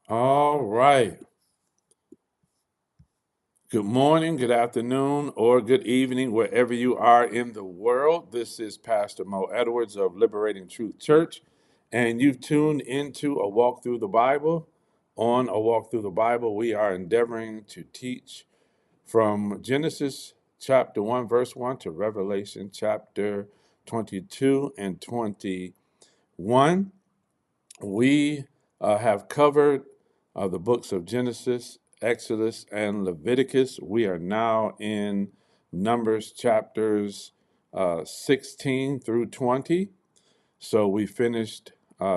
All right. Good morning, good afternoon, or good evening, wherever you are in the world. This is Pastor Mo Edwards of Liberating Truth Church, and you've tuned into a walk through the Bible. On a walk through the Bible, we are endeavoring to teach from Genesis chapter 1, verse 1 to Revelation chapter 22 and 21. We have covered the books of Genesis, Exodus, and Leviticus. We are now in Numbers chapters 16 through 20. So we finished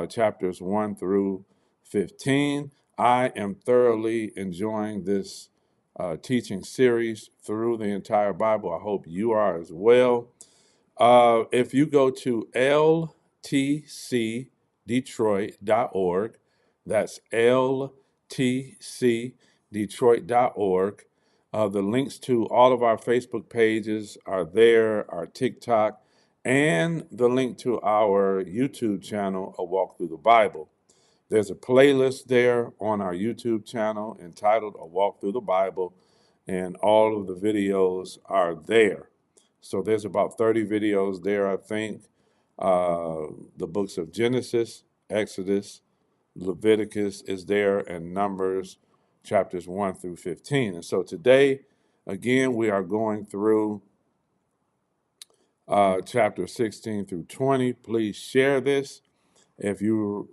chapters 1 through 15. I am thoroughly enjoying this teaching series through the entire Bible. I hope you are as well. If you go to ltcdetroit.org, that's ltcdetroit.org. The links to all of our Facebook pages are there, our TikTok, and the link to our YouTube channel, A Walk Through the Bible. There's a playlist there on our YouTube channel entitled A Walk Through the Bible, and all of the videos are there. So there's about 30 videos there, I think. The books of Genesis, Exodus, Leviticus is there, and Numbers chapters 1 through 15. And so today, again, we are going through chapter 16 through 20. Please share this. If you're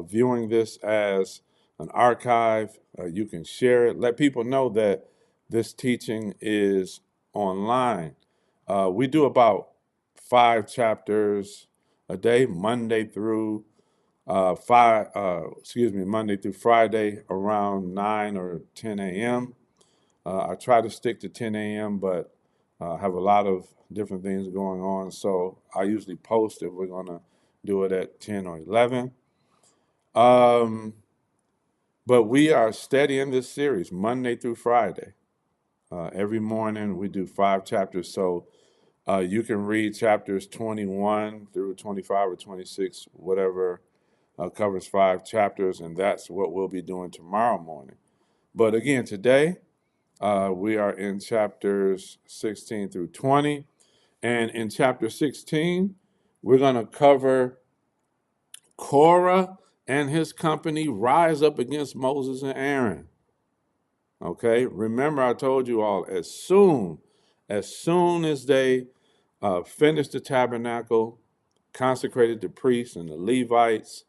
viewing this as an archive, you can share it. Let people know that this teaching is online. We do about 5 chapters a day, Monday through Friday around 9 or 10 a.m. I try to stick to 10 a.m., but have a lot of different things going on. So I usually post if we're going to do it at 10 or 11. But we are studying this series Monday through Friday. Every morning we do 5 chapters. So you can read chapters 21 through 25 or 26, whatever covers 5 chapters. And that's what we'll be doing tomorrow morning. But again, today we are in chapters 16 through 20. And in chapter 16, we're going to cover Korah and his company rise up against Moses and Aaron. Okay, remember I told you all as soon as they finished the tabernacle, consecrated the priests and the Levites,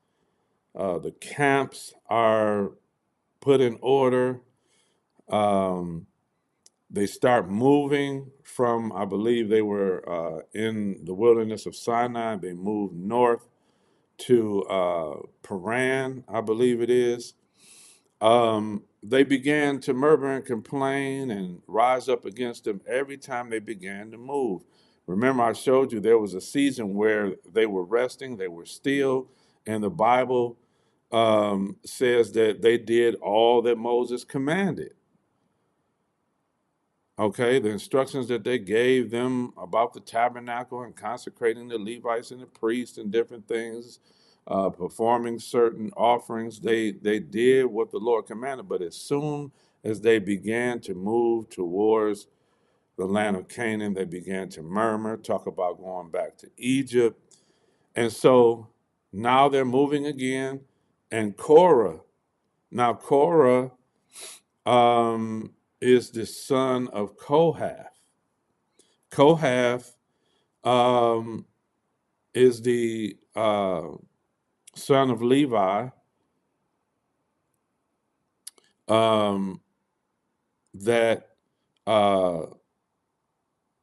the camps are put in order. They start moving from, I believe they were in the wilderness of Sinai. They moved north to Paran, I believe it is. They began to murmur and complain and rise up against them every time they began to move. Remember, I showed you there was a season where they were resting, they were still, and the Bible says that they did all that Moses commanded. Okay, the instructions that they gave them about the tabernacle and consecrating the Levites and the priests and different things, performing certain offerings, they did what the Lord commanded. But as soon as they began to move towards the land of Canaan, they began to murmur, talk about going back to Egypt. And so now they're moving again. And Korah is the son of Kohath. Kohath um, is the son of Levi um, that uh,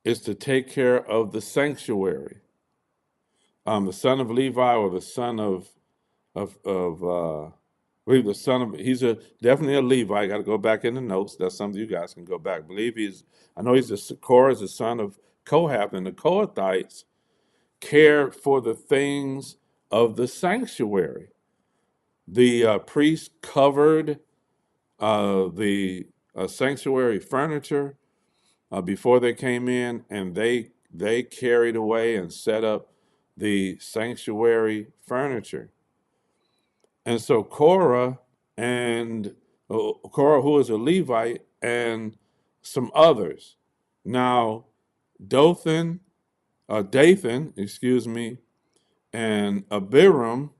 is to take care of the sanctuary. The son of Levi, or the son of I believe the son of, he's definitely a Levi. I got to go back in the notes. That's something you guys can go back. I know Korah is the son of Kohath, and the Kohathites cared for the things of the sanctuary. The priests covered the sanctuary furniture before they came in, and they carried away and set up the sanctuary furniture. And so Korah and Korah, who is a Levite, and some others. Now, Dathan, and Abiram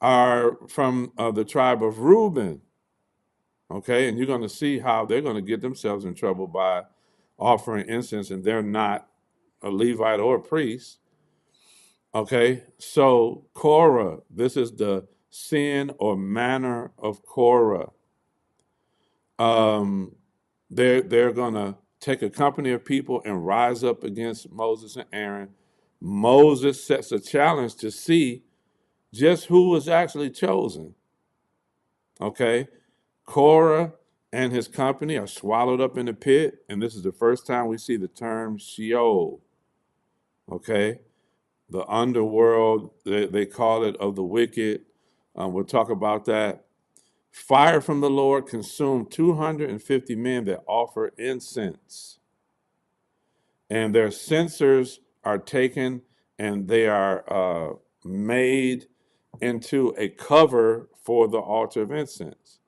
are from the tribe of Reuben. Okay, and you're going to see how they're going to get themselves in trouble by offering incense, and they're not a Levite or a priest. Okay, so Korah, this is the sin or manner of Korah. They're going to take a company of people and rise up against Moses and Aaron. Moses sets a challenge to see just who was actually chosen. Okay, Korah and his company are swallowed up in the pit, and this is the first time we see the term Sheol. Okay, the underworld, they call it, of the wicked. We'll talk about that. Fire from the Lord consumed 250 men that offer incense, and their censers are taken and they are made into a cover for the altar of incense.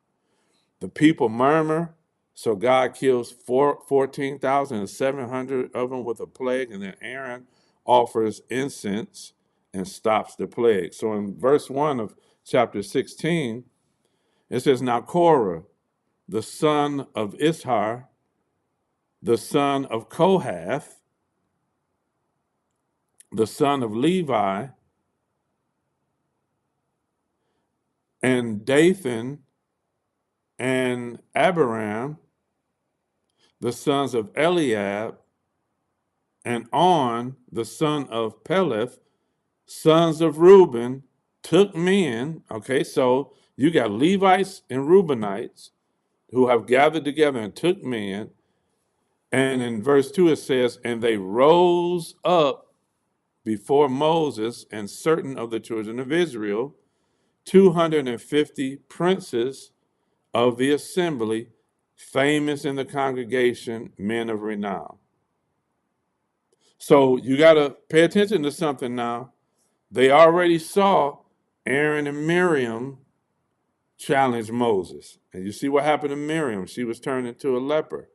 The people murmur, so God kills 14,700 of them with a plague, and then Aaron offers incense and stops the plague. So in verse 1 of chapter 16, it says, Now Korah, the son of Ishar, the son of Kohath, the son of Levi, and Dathan and Abiram, the sons of Eliab, and On, the son of Peleth, sons of Reuben, took men. Okay, so you got Levites and Reubenites who have gathered together and took men. And in verse 2 it says, And they rose up before Moses and certain of the children of Israel, 250 princes of the assembly, famous in the congregation, men of renown. So you got to pay attention to something now. They already saw Aaron and Miriam challenge Moses. And you see what happened to Miriam. She was turned into a leper.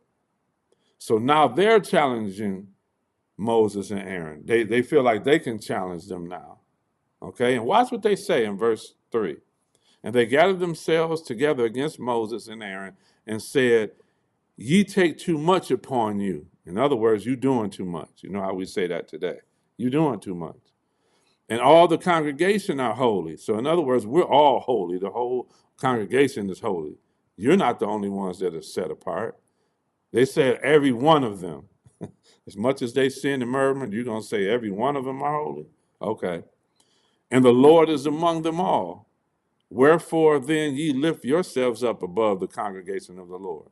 So now they're challenging Moses and Aaron. They feel like they can challenge them now. Okay, and watch what they say in verse 3. And they gathered themselves together against Moses and Aaron and said, Ye take too much upon you. In other words, you doing too much. You know how we say that today. You doing too much. And all the congregation are holy. So in other words, we're all holy. The whole congregation is holy. You're not the only ones that are set apart. They said every one of them. As much as they sin and murmur, you're going to say every one of them are holy? Okay. And the Lord is among them all. Wherefore then ye lift yourselves up above the congregation of the Lord,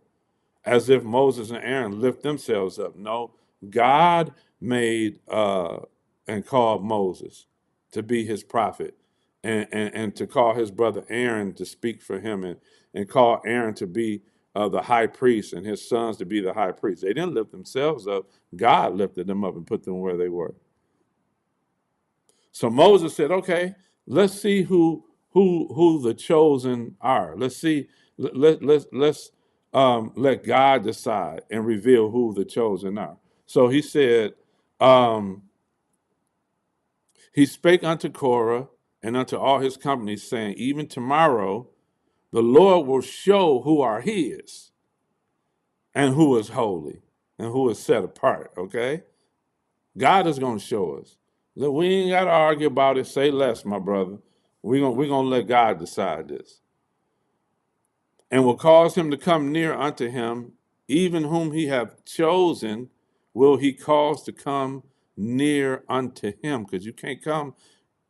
as if Moses and Aaron lift themselves up. No, God made and called Moses to be his prophet, and to call his brother Aaron to speak for him, and call Aaron to be the high priest and his sons to be the high priest. They didn't lift themselves up. God lifted them up and put them where they were. So Moses said, okay, let's see who the chosen are. Let's see, let's let God decide and reveal who the chosen are. So he said, he spake unto Korah and unto all his company, saying, Even tomorrow the Lord will show who are his and who is holy and who is set apart. Okay? God is going to show us. Look, we ain't got to argue about it. Say less, my brother. We're gonna let God decide this. And will cause him to come near unto him, even whom he hath chosen, will he cause to come near unto him. Because you can't come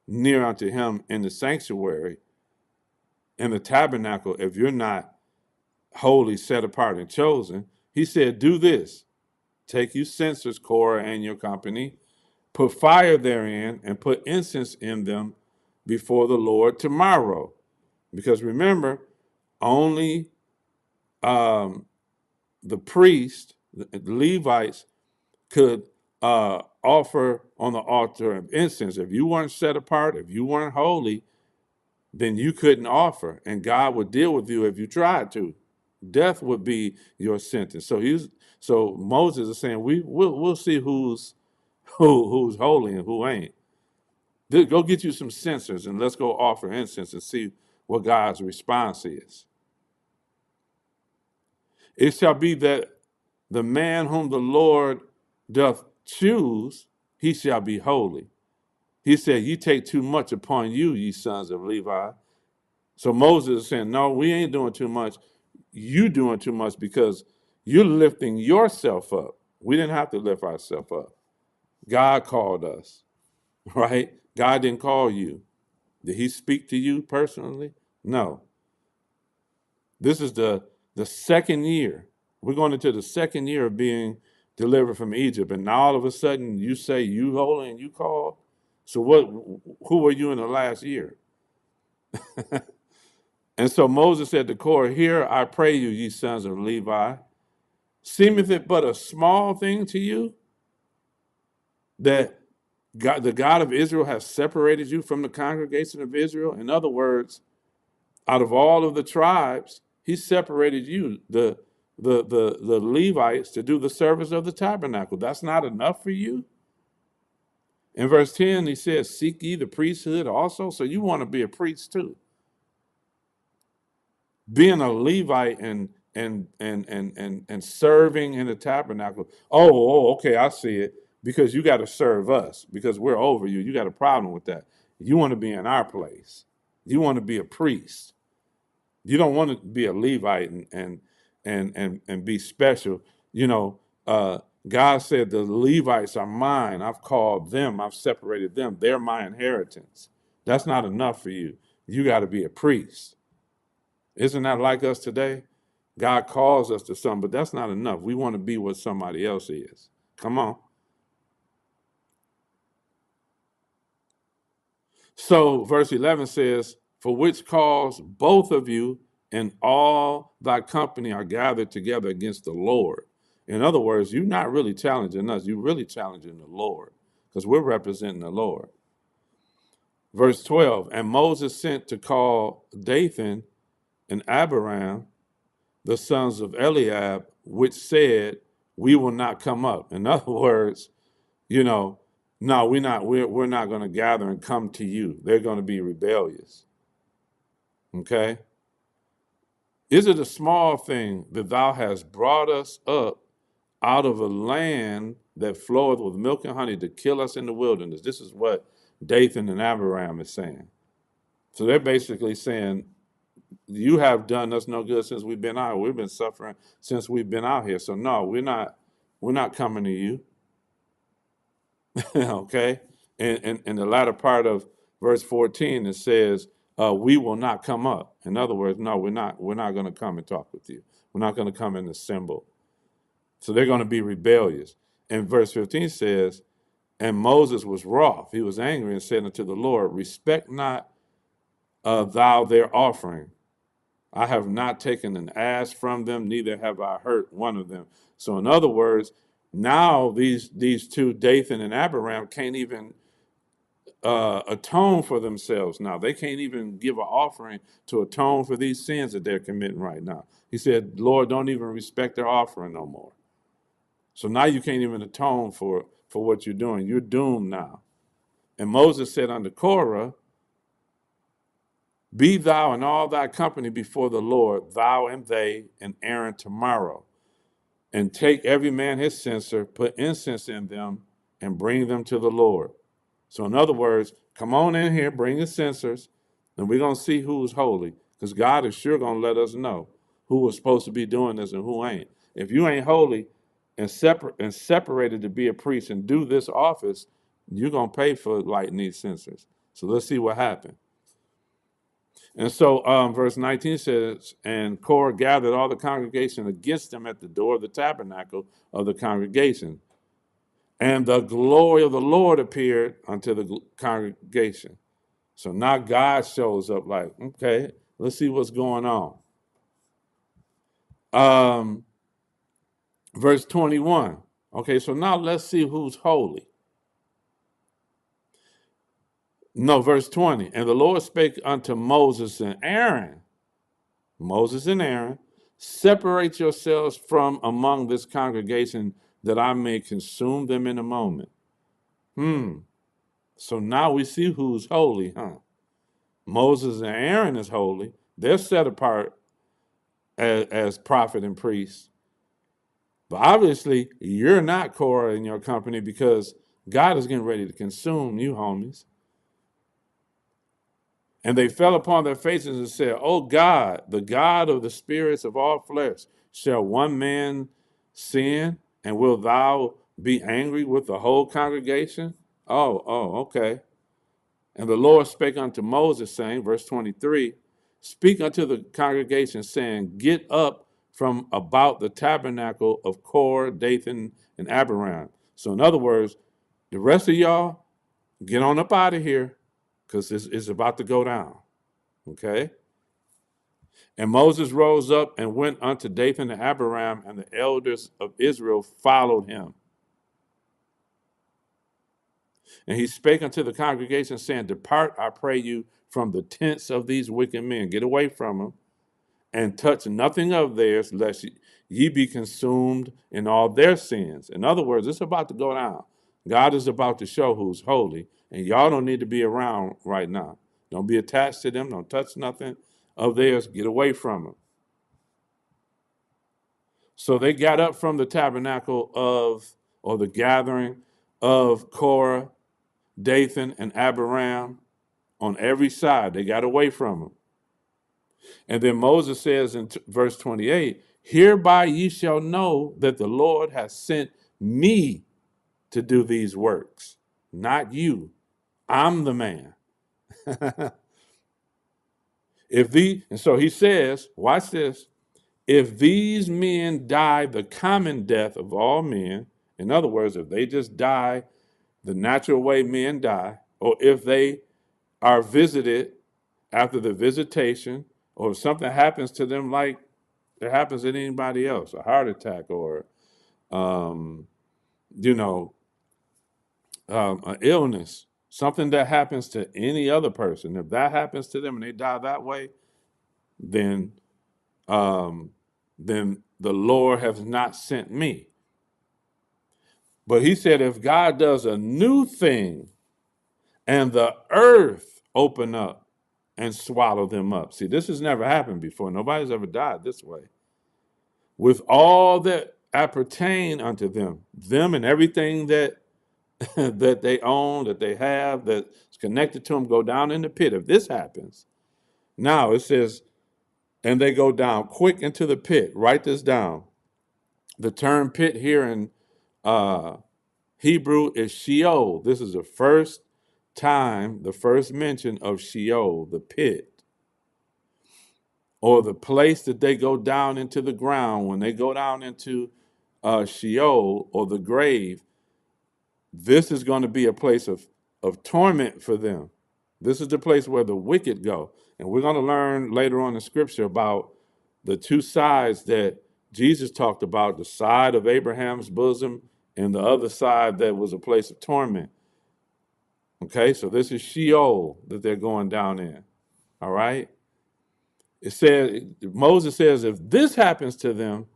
near unto him in the sanctuary, in the tabernacle, if you're not holy, set apart, and chosen. He said, Do this. Take you censers, Korah, and your company, put fire therein, and put incense in them before the Lord tomorrow. Because remember, only the priest, the Levites, could offer on the altar of incense. If you weren't set apart, if you weren't holy, then you couldn't offer, and God would deal with you if you tried to. Death would be your sentence. So Moses is saying we'll see who's holy and who ain't. Go get you some censers and let's go offer incense and see what God's response is. It shall be that the man whom the Lord doth choose, he shall be holy. He said, "You take too much upon you, ye sons of Levi." So Moses is saying, "No, we ain't doing too much. You doing too much because you're lifting yourself up. We didn't have to lift ourselves up. God called us, right? God didn't call you. Did he speak to you personally? No. This is the second year. We're going into the second year of being delivered from Egypt, and now all of a sudden you say you holy and you called. So what? Who were you in the last year? And so Moses said to Korah, "Hear, I pray you, ye sons of Levi, seemeth it but a small thing to you that God, the God of Israel, has separated you from the congregation of Israel?" In other words, out of all of the tribes, he separated you, the Levites, to do the service of the tabernacle. That's not enough for you? In verse 10, he says, "Seek ye the priesthood also." So you want to be a priest too. Being a Levite and serving in the tabernacle. Okay, I see it. Because you got to serve us, because we're over you. You got a problem with that. You want to be in our place. You want to be a priest. You don't want to be a Levite and be special. God said the Levites are mine. I've called them. I've separated them. They're my inheritance. That's not enough for you. You got to be a priest. Isn't that like us today? God calls us to something, but that's not enough. We want to be what somebody else is. Come on. So verse 11 says, "For which cause both of you and all thy company are gathered together against the Lord." In other words, you're not really challenging us. You're really challenging the Lord, because we're representing the Lord. Verse 12, "And Moses sent to call Dathan and Abiram, the sons of Eliab, which said, We will not come up." In other words, no, we're not going to gather and come to you. They're going to be rebellious. Okay? Is it a small thing that thou hast brought us up out of a land that floweth with milk and honey to kill us in the wilderness? This is what Dathan and Abiram is saying. So they're basically saying, you have done us no good since we've been out. We've been suffering since we've been out here. So no, we're not coming to you. Okay? And in the latter part of verse 14, it says, we will not come up. In other words, no, we're not going to come and talk with you. We're not going to come and assemble. So they're going to be rebellious. And verse 15 says, "And Moses was wroth. He was angry and said unto the Lord, Respect not thou their offering. I have not taken an ass from them, neither have I hurt one of them." So in other words, now these two, Dathan and Abiram, can't even atone for themselves now. They can't even give an offering to atone for these sins that they're committing right now. He said, "Lord, don't even respect their offering no more." So now you can't even atone for what you're doing. You're doomed now. And Moses said unto Korah, "Be thou and all thy company before the Lord, thou and they and Aaron tomorrow, and take every man his censer, put incense in them, and bring them to the Lord." So in other words, come on in here, bring the censers, and we're going to see who's holy, because God is sure going to let us know who was supposed to be doing this and who ain't. If you ain't holy and separated to be a priest and do this office, you're going to pay for lighting these censers. So let's see what happened. And so verse 19 says, "And Korah gathered all the congregation against him at the door of the tabernacle of the congregation. And the glory of the Lord appeared unto the congregation." So now God shows up like, okay, let's see what's going on. Verse 21. Okay, so now let's see who's holy. No, verse 20. And the Lord spake unto Moses and Aaron, separate yourselves from among this congregation that I may consume them in a moment. So now we see who's holy, huh? Moses and Aaron is holy. They're set apart as prophet and priest. But obviously, you're not Korah in your company because God is getting ready to consume you, homies. And they fell upon their faces and said, O God, the God of the spirits of all flesh, shall one man sin, and will thou be angry with the whole congregation? Okay. And the Lord spake unto Moses, saying, verse 23, speak unto the congregation, saying, get up from about the tabernacle of Korah, Dathan, and Abiram. So in other words, the rest of y'all, get on up out of here, because it's about to go down. Okay? And Moses rose up and went unto Dathan and Abiram, and the elders of Israel followed him. And he spake unto the congregation, saying, depart, I pray you, from the tents of these wicked men. Get away from them, and touch nothing of theirs, lest ye be consumed in all their sins. In other words, it's about to go down. God is about to show who's holy, and y'all don't need to be around right now. Don't be attached to them. Don't touch nothing of theirs. Get away from them. So they got up from the tabernacle or the gathering of Korah, Dathan, and Abiram on every side. They got away from him. And then Moses says in verse 28, hereby ye shall know that the Lord has sent me to do these works, not you. I'm the man. And so he says, watch this, if these men die the common death of all men, in other words, if they just die the natural way men die, or if they are visited after the visitation, or if something happens to them like it happens to anybody else, a heart attack or, an illness, something that happens to any other person, if that happens to them and they die that way, then the Lord has not sent me. But he said, if God does a new thing and the earth open up and swallow them up. See, this has never happened before. Nobody's ever died this way. With all that appertain unto them and everything that that they own, that they have, that's connected to them, go down in the pit. If this happens, now it says, and they go down quick into the pit. Write this down. The term pit here in Hebrew is Sheol. This is the first mention of Sheol, the pit, or the place that they go down into the ground. When they go down into Sheol, or the grave, this is going to be a place of torment for them. This is the place where the wicked go. And we're going to learn later on in Scripture about the two sides that Jesus talked about, the side of Abraham's bosom and the other side that was a place of torment. Okay, so this is Sheol that they're going down in. All right? Moses says, if this happens to them,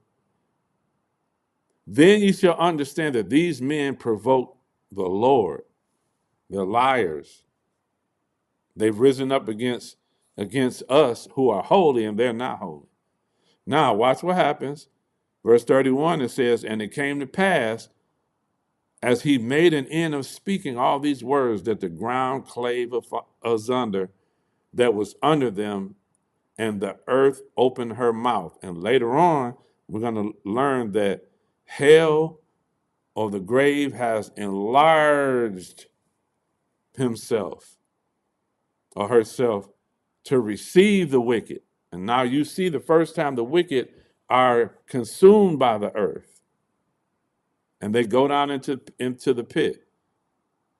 then you shall understand that these men provoke the Lord. They're liars. They've risen up against us who are holy, and they're not holy. Now, watch what happens. Verse 31, it says, and it came to pass, as he made an end of speaking all these words, that the ground clave asunder that was under them, and the earth opened her mouth. And later on, we're going to learn that hell, or the grave, has enlarged himself or herself to receive the wicked. And now you see the first time the wicked are consumed by the earth, and they go down into the pit.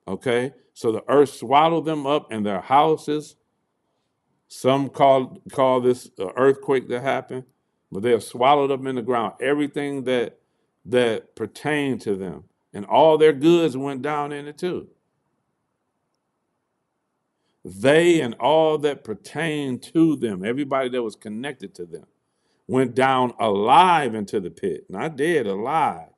Okay, so the earth swallowed them up and their houses. Some call this an earthquake that happened, but they are swallowed up in the ground. Everything that pertained to them, and all their goods went down in it too. They and all that pertained to them, everybody that was connected to them, went down alive into the pit, not dead, alive.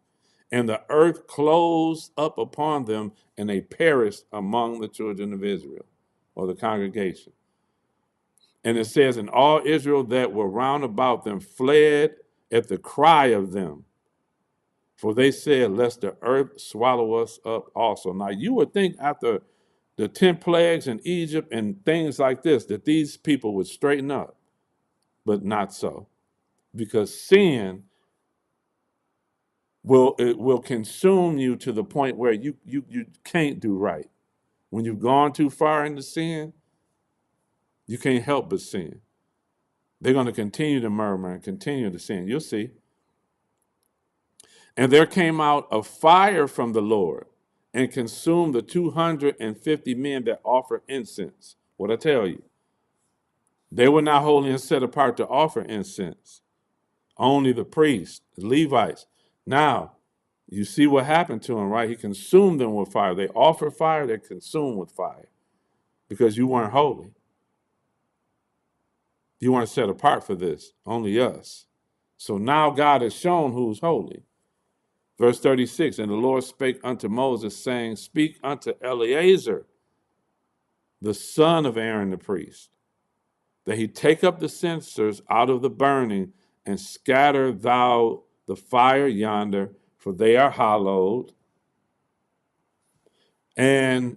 And the earth closed up upon them, and they perished among the children of Israel, or the congregation. And it says, and all Israel that were round about them fled at the cry of them. For they said, lest the earth swallow us up also. Now you would think after the 10 plagues in Egypt and things like this, that these people would straighten up, but not so. Because sin will consume you to the point where you can't do right. When you've gone too far into sin, you can't help but sin. They're going to continue to murmur and continue to sin. You'll see. And there came out a fire from the Lord and consumed the 250 men that offer incense. What I tell you, they were not holy and set apart to offer incense. Only the priests, the Levites. Now, you see what happened to him, right? He consumed them with fire. They offered fire, they're consumed with fire because you weren't holy. You weren't set apart for this, only us. So now God has shown who's holy. Verse 36, and the Lord spake unto Moses, saying, speak unto Eleazar, the son of Aaron the priest, that he take up the censers out of the burning, and scatter thou the fire yonder, for they are hallowed. And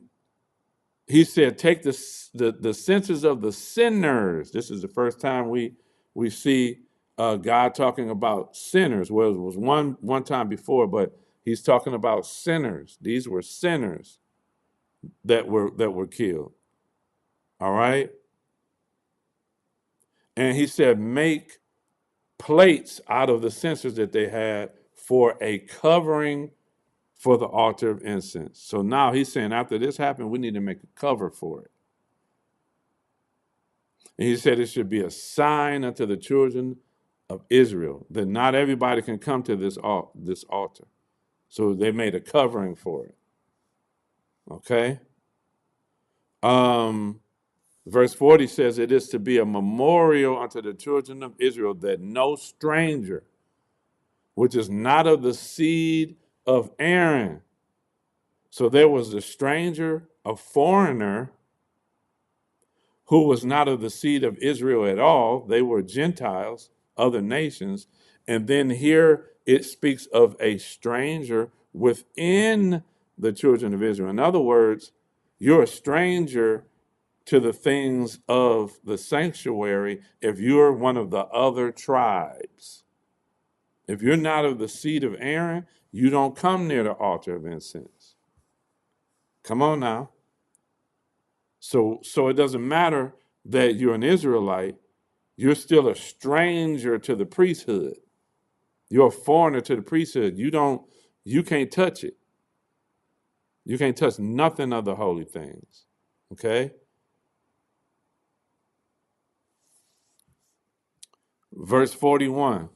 he said, take the censers of the sinners. This is the first time we see God talking about sinners. Well, it was one time before, but he's talking about sinners. These were sinners that were killed. All right. And he said, make plates out of the censers that they had for a covering for the altar of incense. So now he's saying after this happened, we need to make a cover for it. And he said it should be a sign unto the children of Israel that not everybody can come to this altar. So they made a covering for it. Okay. Verse 40 says it is to be a memorial unto the children of Israel that no stranger, which is not of the seed of Aaron. So there was a stranger, a foreigner, who was not of the seed of Israel at all. They were Gentiles, other nations. And then here it speaks of a stranger within the children of Israel. In other words, you're a stranger to the things of the sanctuary if you're one of the other tribes. If you're not of the seed of Aaron, you don't come near the altar of incense. Come on now. So it doesn't matter that you're an Israelite, you're still a stranger to the priesthood. You're a foreigner to the priesthood. You can't touch it. You can't touch nothing of the holy things. Okay? Verse 41.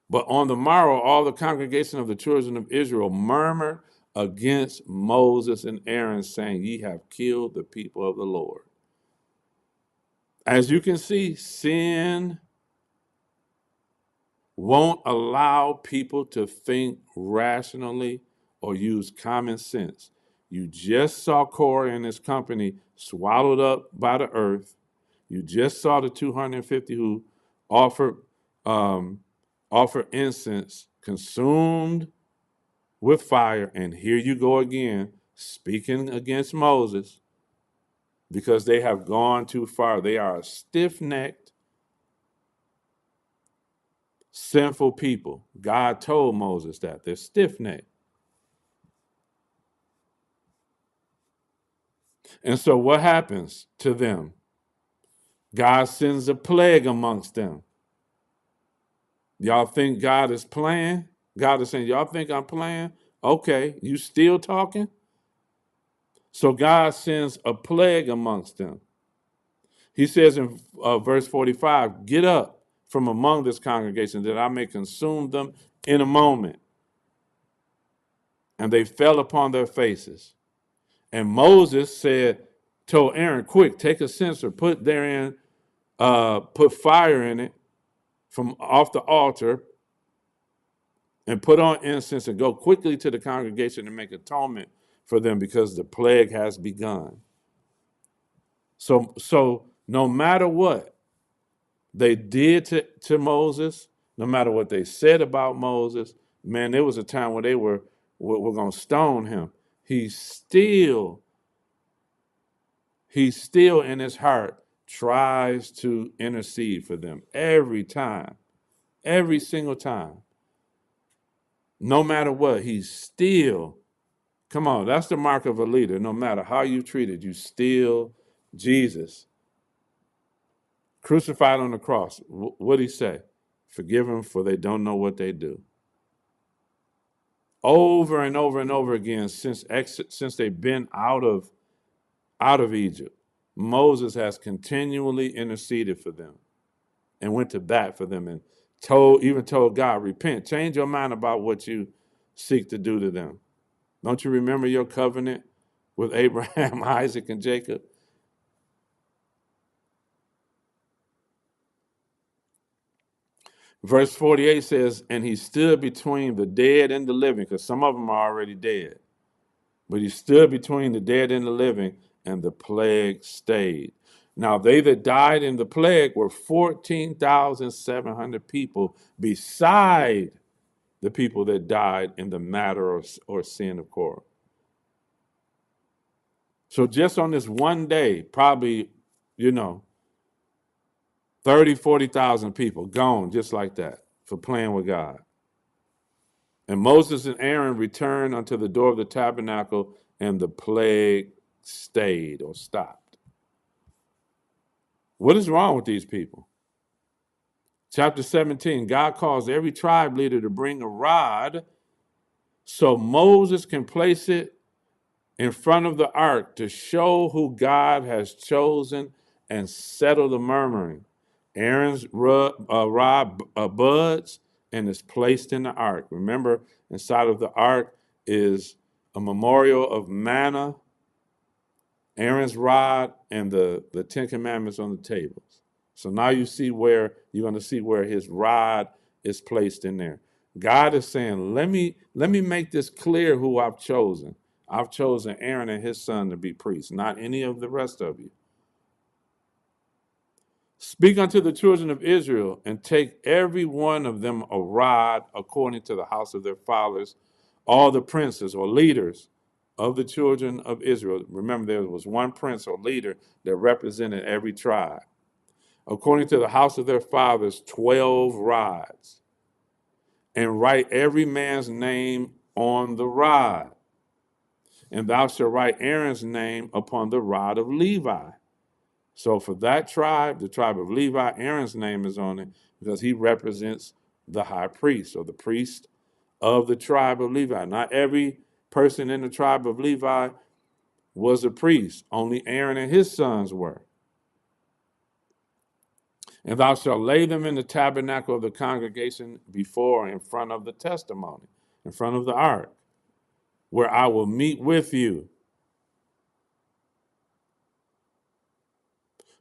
But on the morrow, all the congregation of the children of Israel murmured against Moses and Aaron, saying, ye have killed the people of the Lord. As you can see, sin won't allow people to think rationally or use common sense. You just saw Korah and his company swallowed up by the earth. You just saw the 250 who offered incense consumed with fire. And here you go again, speaking against Moses because they have gone too far. They are a stiff-necked, sinful people. God told Moses that. They're stiff-necked. And so what happens to them? God sends a plague amongst them. Y'all think God is playing? God is saying, y'all think I'm playing? Okay, you still talking? So God sends a plague amongst them. He says in verse 45, get up from among this congregation that I may consume them in a moment. And they fell upon their faces. And Moses said, told Aaron, quick, take a censer, put fire in it from off the altar, and put on incense and go quickly to the congregation and make atonement for them because the plague has begun. So no matter what they did to Moses, no matter what they said about Moses, man, there was a time where they were going to stone him. He still in his heart tries to intercede for them every time, every single time. No matter what, he's still, come on, that's the mark of a leader. No matter how you treated, you still Jesus. Crucified on the cross. What did he say? Forgive them, for they don't know what they do. Over and over and over again, since they've been out of Egypt, Moses has continually interceded for them and went to bat for them and told God, repent, change your mind about what you seek to do to them. Don't you remember your covenant with Abraham, Isaac, and Jacob? Verse 48 says, and he stood between the dead and the living, because some of them are already dead. But he stood between the dead and the living, and the plague stayed. Now, they that died in the plague were 14,700 people, beside the people that died in the matter or sin of Korah. So just on this one day, probably, 30, 40,000 people gone just like that for playing with God. And Moses and Aaron returned unto the door of the tabernacle, and the plague stayed or stopped. What is wrong with these people? Chapter 17, God calls every tribe leader to bring a rod so Moses can place it in front of the ark to show who God has chosen and settle the murmuring. Aaron's rod buds and is placed in the ark. Remember, inside of the ark is a memorial of manna, Aaron's rod, and the Ten Commandments on the tables. So now you're going to see where his rod is placed in there. God is saying, let me make this clear who I've chosen. I've chosen Aaron and his son to be priests, not any of the rest of you. Speak unto the children of Israel, and take every one of them a rod according to the house of their fathers, all the princes or leaders of the children of Israel. Remember, there was one prince or leader that represented every tribe. According to the house of their fathers, 12 rods. And write every man's name on the rod. And thou shalt write Aaron's name upon the rod of Levi. So for that tribe, the tribe of Levi, Aaron's name is on it because he represents the high priest or the priest of the tribe of Levi. Not every person in the tribe of Levi was a priest. Only Aaron and his sons were. And thou shalt lay them in the tabernacle of the congregation before in front of the testimony, in front of the ark, where I will meet with you.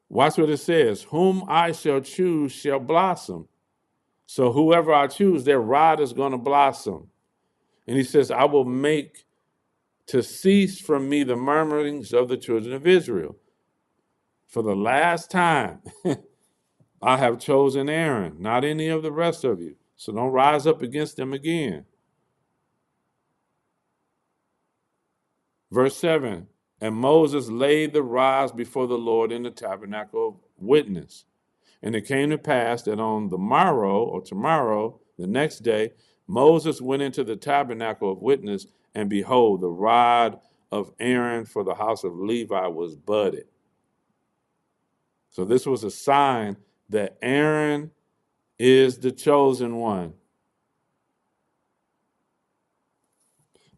Watch what it says. Whom I shall choose shall blossom. So whoever I choose, their rod is going to blossom. And he says, I will make to cease from me the murmurings of the children of Israel. For the last time, I have chosen Aaron, not any of the rest of you. So don't rise up against them again. Verse 7, and Moses laid the rods before the Lord in the tabernacle of witness. And it came to pass that on the morrow, or tomorrow, the next day, Moses went into the tabernacle of witness, and behold, the rod of Aaron for the house of Levi was budded. So this was a sign that Aaron is the chosen one.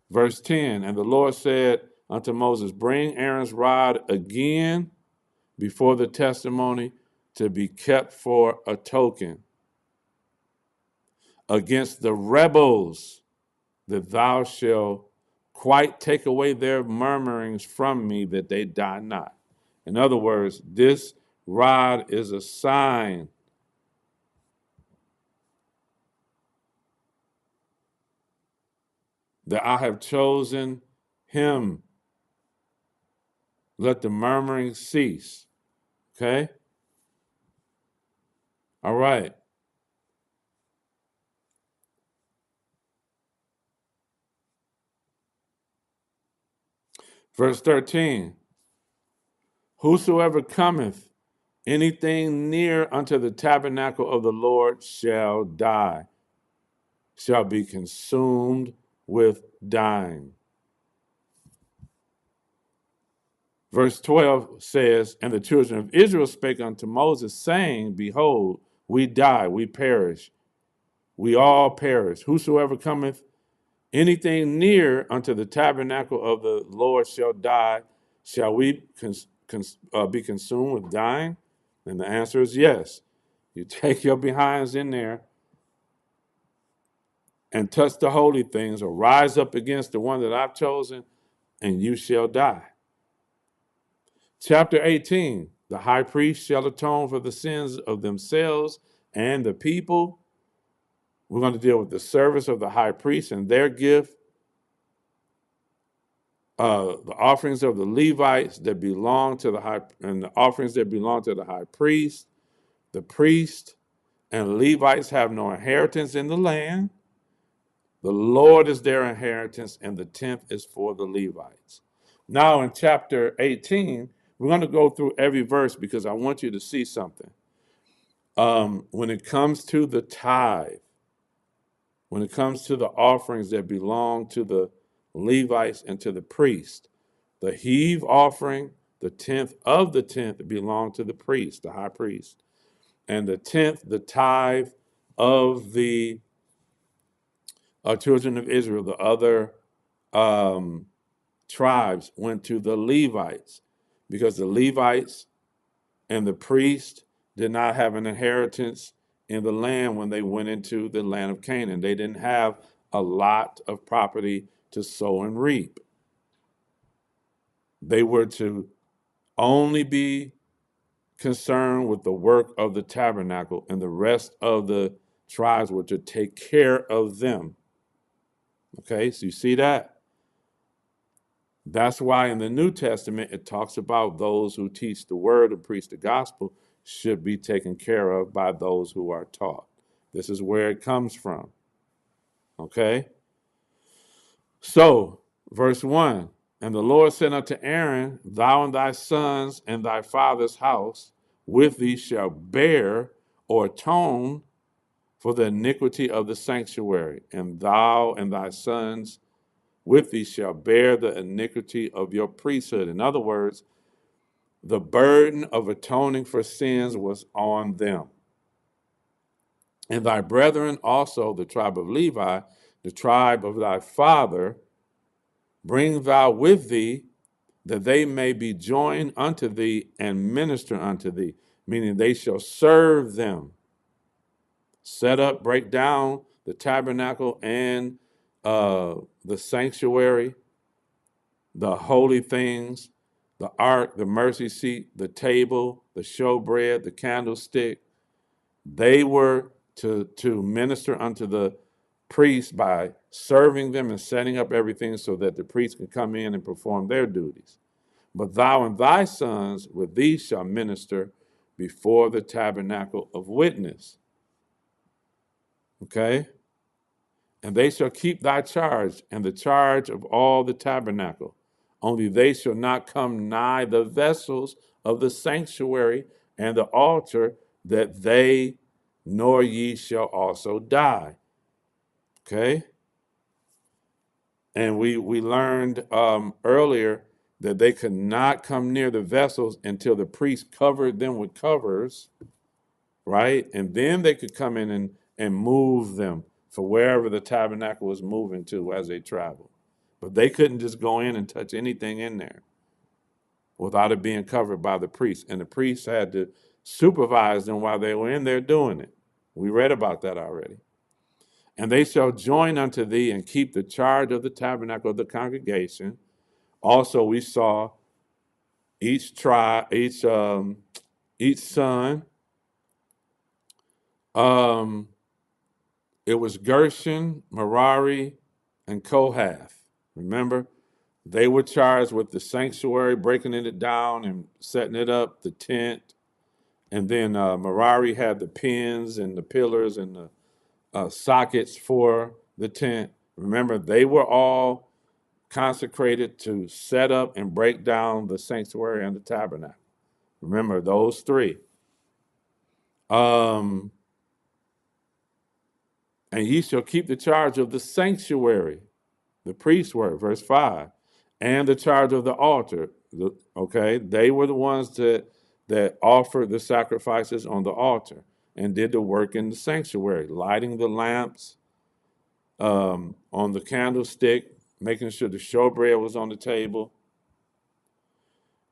Verse 10, and the Lord said unto Moses, bring Aaron's rod again before the testimony to be kept for a token against the rebels, that thou shalt quite take away their murmurings from me, that they die not. In other words, this rod is a sign that I have chosen him. Let the murmuring cease. Okay? All right. Verse 13. Whosoever cometh anything near unto the tabernacle of the Lord shall die, shall be consumed with dying. Verse 12 says, And the children of Israel spake unto Moses, saying, Behold, we die, we perish, we all perish. Whosoever cometh anything near unto the tabernacle of the Lord shall die. Shall we be consumed with dying? And the answer is yes. You take your behinds in there and touch the holy things or rise up against the one that I've chosen, and you shall die. Chapter 18, the high priest shall atone for the sins of themselves and the people. We're going to deal with the service of the high priest and their gift, the offerings of the Levites that belong to the high, and the offerings that belong to the high priest. The priest and Levites have no inheritance in the land. The Lord is their inheritance, and the tenth is for the Levites. Now, in chapter 18, we're going to go through every verse because I want you to see something. When it comes to the tithe, when it comes to the offerings that belong to the Levites and to the priest, the heave offering, the tenth of the tenth belong to the priest, the high priest, and the tenth, the tithe of the children of Israel, the other tribes went to the Levites because the Levites and the priest did not have an inheritance in the land when they went into the land of Canaan. They didn't have a lot of property to sow and reap. They were to only be concerned with the work of the tabernacle, and the rest of the tribes were to take care of them. Okay, so you see that? That's why in the New Testament it talks about those who teach the word and preach the gospel should be taken care of by those who are taught. This is where it comes from. Okay? So, verse 1, And the Lord said unto Aaron, Thou and thy sons and thy father's house with thee shall bear or atone for the iniquity of the sanctuary, and thou and thy sons with thee shall bear the iniquity of your priesthood. In other words, the burden of atoning for sins was on them. And thy brethren also, the tribe of Levi, the tribe of thy father, bring thou with thee, that they may be joined unto thee and minister unto thee, meaning they shall serve them. Set up, break down the tabernacle and the sanctuary, the holy things, the ark, the mercy seat, the table, the showbread, the candlestick. They were to minister unto the priests by serving them and setting up everything so that the priests can come in and perform their duties. But thou and thy sons with thee shall minister before the tabernacle of witness. Okay? And they shall keep thy charge and the charge of all the tabernacle. Only they shall not come nigh the vessels of the sanctuary and the altar, that they nor ye shall also die. Okay? And we learned earlier that they could not come near the vessels until the priest covered them with covers, right? And then they could come in and move them for wherever the tabernacle was moving to as they traveled. But they couldn't just go in and touch anything in there without it being covered by the priest. And the priest had to supervise them while they were in there doing it. We read about that already. And they shall join unto thee and keep the charge of the tabernacle of the congregation. Also, we saw each tribe, each son. Um, it was Gershon, Merari, and Kohath. Remember, they were charged with the sanctuary, breaking it down and setting it up, the tent. And then Merari had the pins and the pillars and the sockets for the tent. Remember, they were all consecrated to set up and break down the sanctuary and the tabernacle. Remember those three. And ye shall keep the charge of the sanctuary, the priest's work, verse 5, and the charge of the altar. Okay, they were the ones that offered the sacrifices on the altar and did the work in the sanctuary, lighting the lamps on the candlestick, making sure the showbread was on the table.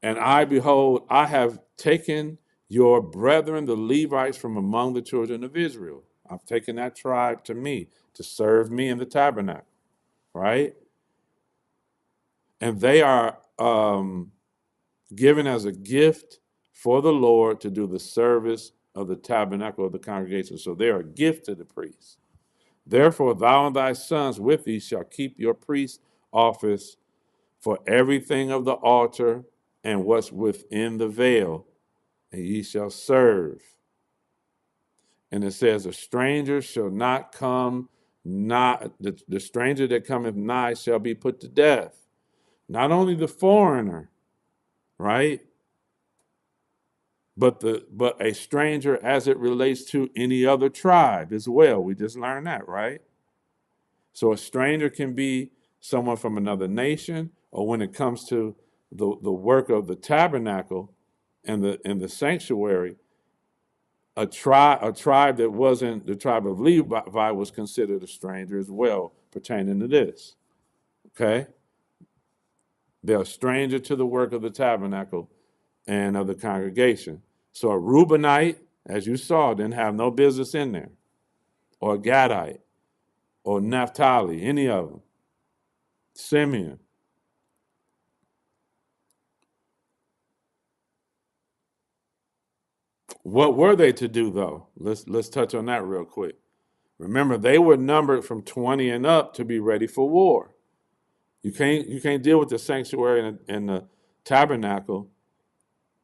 And I, behold, I have taken your brethren, the Levites, from among the children of Israel. I've taken that tribe to me to serve me in the tabernacle, right? And they are given as a gift for the Lord to do the service of the tabernacle of the congregation. So they are a gift to the priest. Therefore, thou and thy sons with thee shall keep your priest office for everything of the altar and what's within the veil, and ye shall serve. And it says, a stranger shall not come, not the stranger that cometh nigh shall be put to death. Not only the foreigner, right? But a stranger as it relates to any other tribe as well. We just learned that, right? So a stranger can be someone from another nation, or when it comes to the work of the tabernacle and the sanctuary, a tribe that wasn't the tribe of Levi was considered a stranger as well, pertaining to this. Okay? They're a stranger to the work of the tabernacle and of the congregation. So a Reubenite, as you saw, didn't have no business in there, or a Gadite, or Naphtali, any of them. Simeon. What were they to do though? Let's touch on that real quick. Remember, they were numbered from 20 and up to be ready for war. You can't deal with the sanctuary and the tabernacle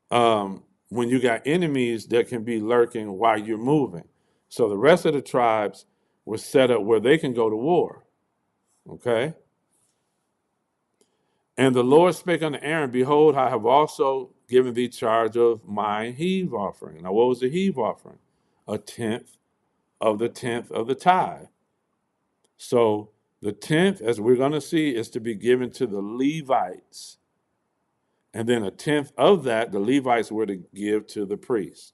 when you got enemies that can be lurking while you're moving. So the rest of the tribes were set up where they can go to war. Okay? And the Lord spake unto Aaron, behold, I have also given thee charge of my heave offering. Now, what was the heave offering? A tenth of the tithe. So the tenth, as we're going to see, is to be given to the Levites. And then a tenth of that, the Levites were to give to the priests.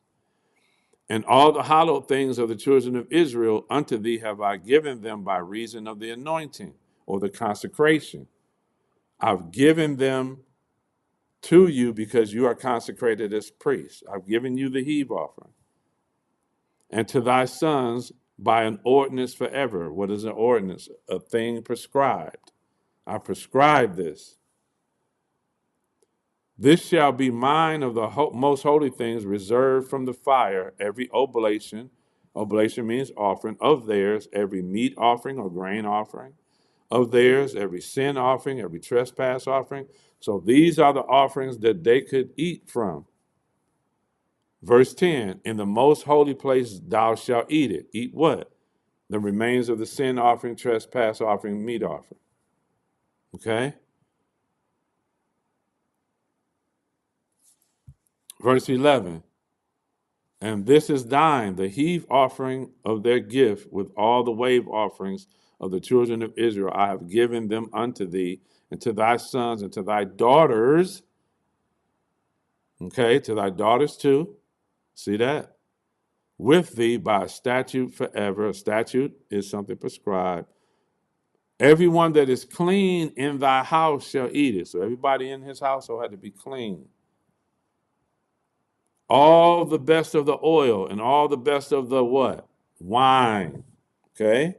And all the hallowed things of the children of Israel, unto thee have I given them by reason of the anointing or the consecration. I've given them to you because you are consecrated as priests. I've given you the heave offering. And to thy sons by an ordinance forever. What is an ordinance? A thing prescribed. I prescribe this. This shall be mine of the most holy things reserved from the fire, every oblation. Oblation means offering of theirs, every meat offering or grain offering of theirs, every sin offering, every trespass offering. So these are the offerings that they could eat from. Verse 10, in the most holy place thou shalt eat it. Eat what? The remains of the sin offering, trespass offering, meat offering. Okay? Verse 11, and this is thine, the heave offering of their gift with all the wave offerings of the children of Israel. I have given them unto thee and to thy sons and to thy daughters. Okay, to thy daughters too. See that? With thee by a statute forever. A statute is something prescribed. Everyone that is clean in thy house shall eat it. So everybody in his household had to be clean. All the best of the oil and all the best of the what? Wine. Okay?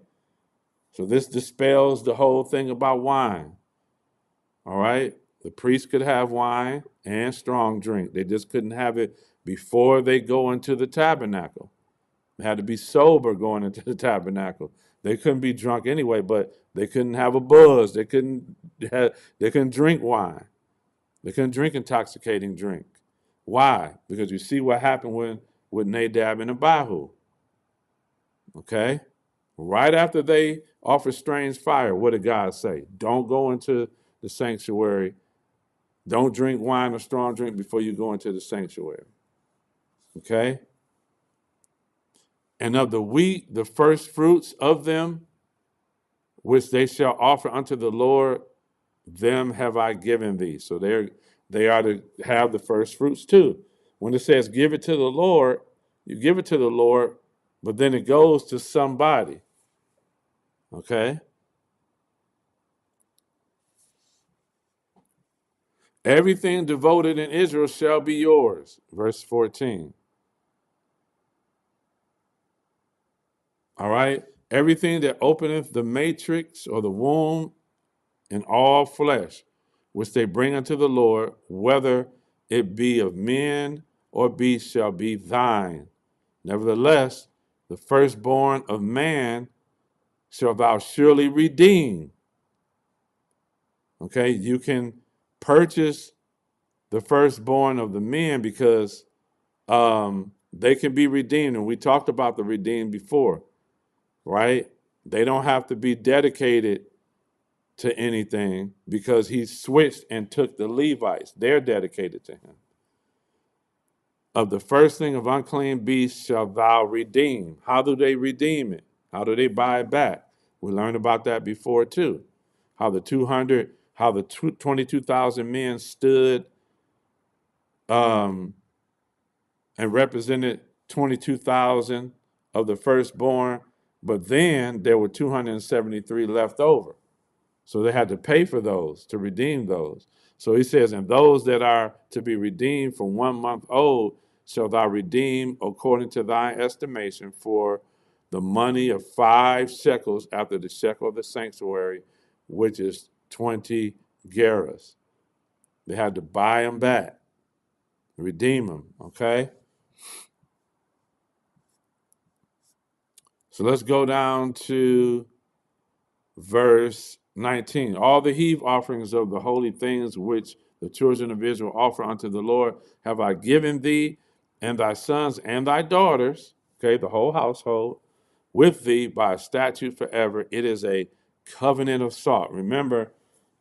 So this dispels the whole thing about wine. All right? The priest could have wine and strong drink. They just couldn't have it before they go into the tabernacle. They had to be sober going into the tabernacle. They couldn't be drunk anyway, but they couldn't have a buzz. They couldn't drink wine. They couldn't drink intoxicating drink. Why? Because you see what happened with Nadab and Abihu. Okay? Right after they offered strange fire, what did God say? Don't go into the sanctuary. Don't drink wine or strong drink before you go into the sanctuary. Okay? And of the wheat, the first fruits of them, which they shall offer unto the Lord, them have I given thee. So they are to have the first fruits too. When it says give it to the Lord, you give it to the Lord, but then it goes to somebody. Okay? Everything devoted in Israel shall be yours. Verse 14. All right? Everything that openeth the matrix or the womb in all flesh, which they bring unto the Lord, whether it be of men or beasts, shall be thine. Nevertheless, the firstborn of man shall thou surely redeem. Okay, you can purchase the firstborn of the men because they can be redeemed. And we talked about the redeemed before, right? They don't have to be dedicated to anything because he switched and took the Levites. They're dedicated to him. Of the first thing of unclean beasts shall thou redeem. How do they redeem it? How do they buy it back? We learned about that before too. How the 22,000 men stood and represented 22,000 of the firstborn, but then there were 273 left over. So they had to pay for those, to redeem those. So he says, and those that are to be redeemed from 1 month old shall thou redeem according to thy estimation for the money of 5 shekels after the shekel of the sanctuary, which is 20 gerahs. They had to buy them back, redeem them, okay? So let's go down to verse 19. All the heave offerings of the holy things which the children of Israel offer unto the Lord have I given thee and thy sons and thy daughters, okay, the whole household, with thee by a statute forever. It is a covenant of salt. Remember,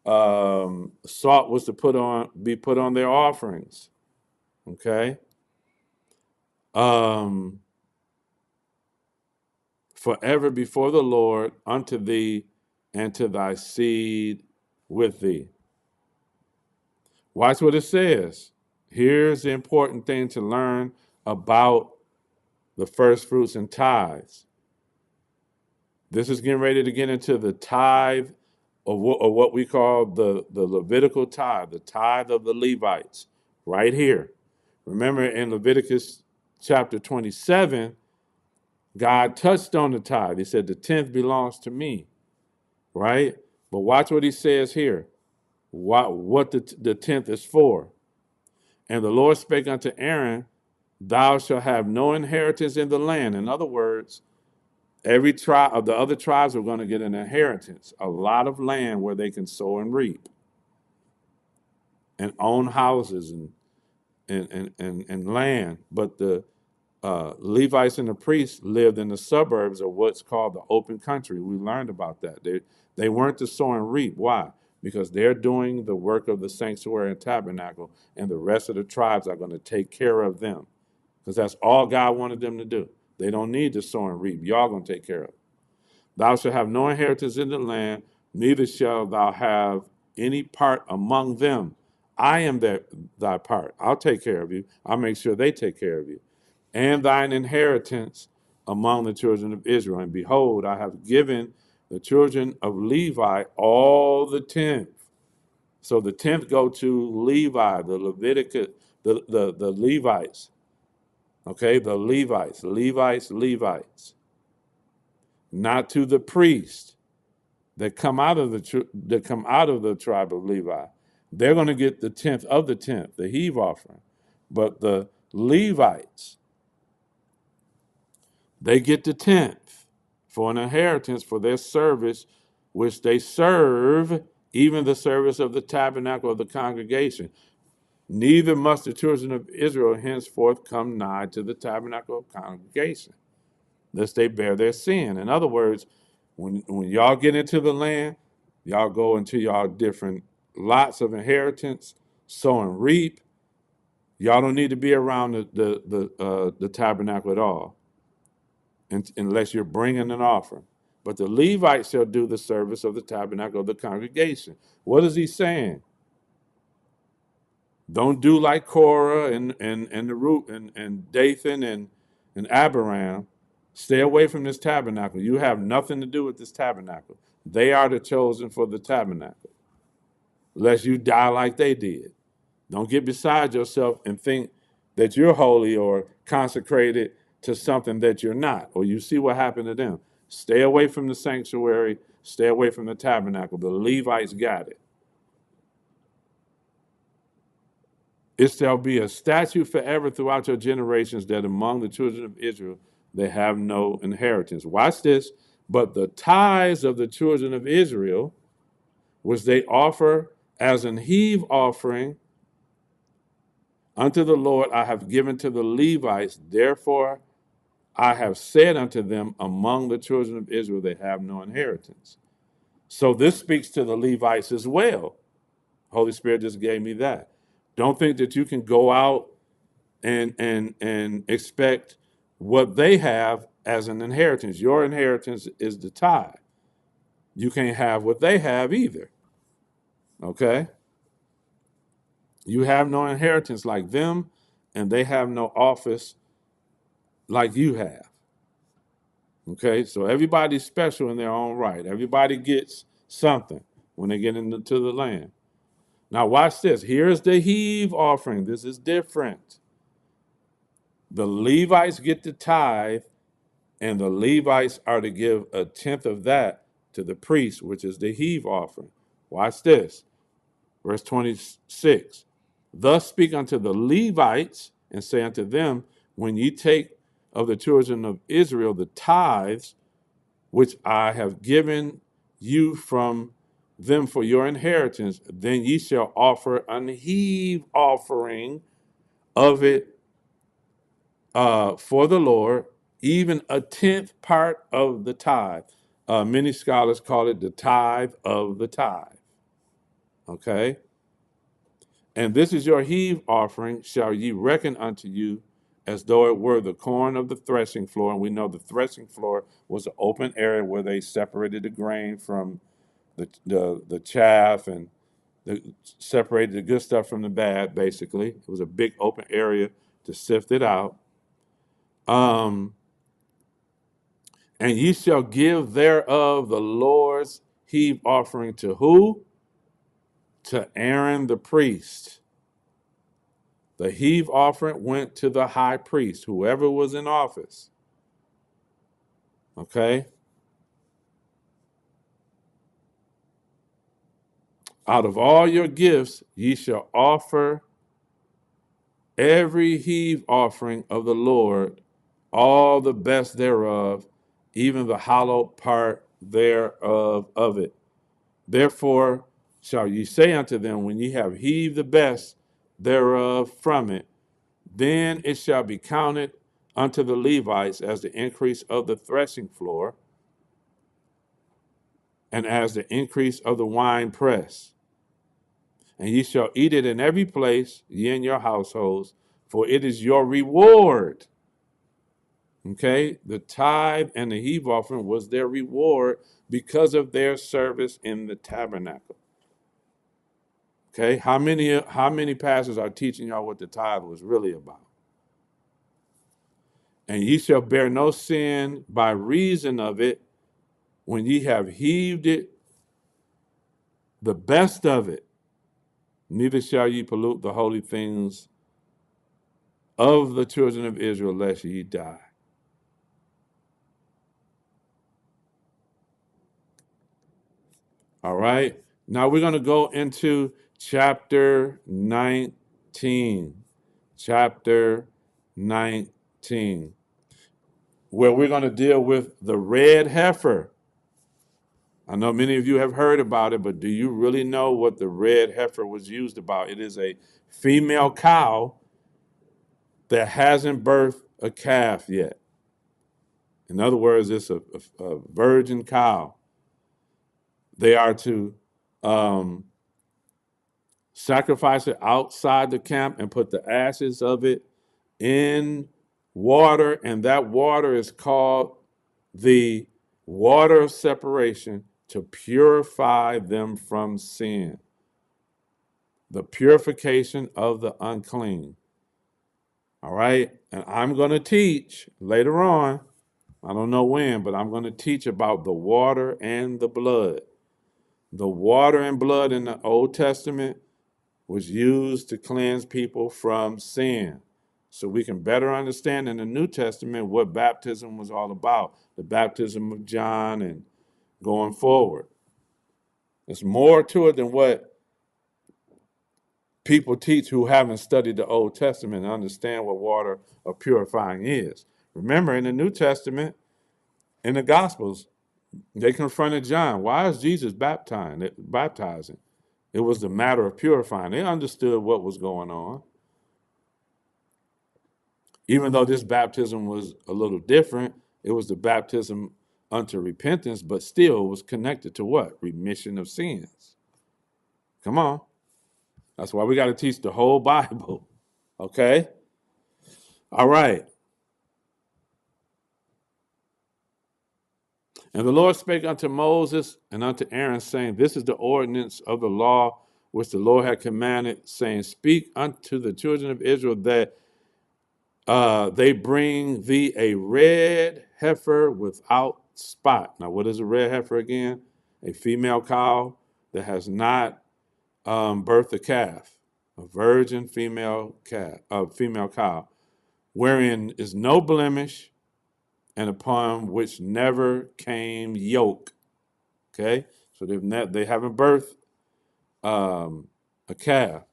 salt was to be put on their offerings, okay? Forever before the Lord unto thee and to thy seed with thee. Watch what it says. Here's the important thing to learn about the first fruits and tithes. This is getting ready to get into the tithe of what we call the Levitical tithe, the tithe of the Levites, right here. Remember in Leviticus chapter 27, God touched on the tithe. He said, the 10th belongs to me, right? But watch what he says here, what the 10th is for. And the Lord spake unto Aaron, thou shalt have no inheritance in the land. In other words, every tribe of the other tribes are going to get an inheritance, a lot of land where they can sow and reap and own houses and land. But the Levites and the priests lived in the suburbs of what's called the open country. We learned about that. They weren't to sow and reap. Why? Because they're doing the work of the sanctuary and tabernacle, and the rest of the tribes are going to take care of them. Because that's all God wanted them to do. They don't need to sow and reap. Y'all going to take care of it. Thou shalt have no inheritance in the land, neither shalt thou have any part among them. I am thy part. I'll take care of you. I'll make sure they take care of you. And thine inheritance among the children of Israel. And behold, I have given the children of Levi all the 10th. So the 10th go to Levi, the Leviticus, the Levites. Okay, the Levites. Not to the priests that come out of the tribe of Levi. They're going to get the tenth of the tenth, the heave offering. But the Levites, they get the tenth for an inheritance for their service, which they serve, even the service of the tabernacle of the congregation. Neither must the children of Israel henceforth come nigh to the tabernacle of congregation, lest they bear their sin. In other words, when y'all get into the land, y'all go into y'all different lots of inheritance, sow and reap. Y'all don't need to be around the tabernacle at all, unless you're bringing an offering. But the Levites shall do the service of the tabernacle of the congregation. What is he saying? Don't do like Korah and the root and Dathan and Abiram. Stay away from this tabernacle. You have nothing to do with this tabernacle. They are the chosen for the tabernacle, lest you die like they did. Don't get beside yourself and think that you're holy or consecrated to something that you're not, or you see what happened to them. Stay away from the sanctuary, stay away from the tabernacle. The Levites got it. It shall be a statute forever throughout your generations that among the children of Israel they have no inheritance. Watch this. But the tithes of the children of Israel, which they offer as an heave offering unto the Lord, I have given to the Levites. Therefore, I have said unto them, among the children of Israel they have no inheritance. So this speaks to the Levites as well. Holy Spirit just gave me that. Don't think that you can go out and expect what they have as an inheritance. Your inheritance is the tithe. You can't have what they have either. Okay? You have no inheritance like them, and they have no office like you have. Okay? So everybody's special in their own right. Everybody gets something when they get into the land. Now watch this. Here's the heave offering. This is different. The Levites get the tithe, and the Levites are to give a tenth of that to the priest, which is the heave offering. Watch this. Verse 26. Thus speak unto the Levites, and say unto them, when ye take of the children of Israel the tithes, which I have given you from them for your inheritance, then ye shall offer an heave offering of it for the Lord, even a tenth part of the tithe. Many scholars call it the tithe of the tithe. Okay? And this is your heave offering, shall ye reckon unto you as though it were the corn of the threshing floor. And we know the threshing floor was an open area where they separated the grain from the chaff and separated the good stuff from the bad, basically. It was a big open area to sift it out. And ye shall give thereof the Lord's heave offering to who? To Aaron the priest. The heave offering went to the high priest, whoever was in office. Okay? Out of all your gifts, ye shall offer every heave offering of the Lord, all the best thereof, even the hollow part thereof of it. Therefore shall ye say unto them, when ye have heaved the best thereof from it, then it shall be counted unto the Levites as the increase of the threshing floor, and as the increase of the wine press. And ye shall eat it in every place, ye and your households, for it is your reward. Okay? The tithe and the heave offering was their reward because of their service in the tabernacle. Okay? How many pastors are teaching y'all what the tithe was really about? And ye shall bear no sin by reason of it when ye have heaved it, the best of it. Neither shall ye pollute the holy things of the children of Israel, lest ye die. All right. Now we're going to go into chapter 19. Chapter 19, where we're going to deal with the red heifer. I know many of you have heard about it, but do you really know what the red heifer was used about? It is a female cow that hasn't birthed a calf yet. In other words, it's a virgin cow. They are to sacrifice it outside the camp and put the ashes of it in water, and that water is called the water of separation to purify them from sin. The purification of the unclean. All right? And I'm going to teach later on, I don't know when, but I'm going to teach about the water and the blood. The water and blood in the Old Testament was used to cleanse people from sin. So we can better understand in the New Testament what baptism was all about, the baptism of John and going forward. There's more to it than what people teach who haven't studied the Old Testament and understand what water of purifying is. Remember, in the New Testament, in the Gospels, they confronted John. Why is Jesus baptizing? It was the matter of purifying. They understood what was going on. Even though this baptism was a little different, it was the baptism unto repentance, but still was connected to what? Remission of sins. Come on. That's why we got to teach the whole Bible. Okay? All right. And the Lord spake unto Moses and unto Aaron, saying, This is the ordinance of the law which the Lord had commanded, saying, Speak unto the children of Israel that they bring thee a red heifer without spot. Now, what is a red heifer again? A female cow that has not birthed a calf, a virgin female cow, wherein is no blemish, and upon which never came yoke. Okay, so they haven't birthed a calf.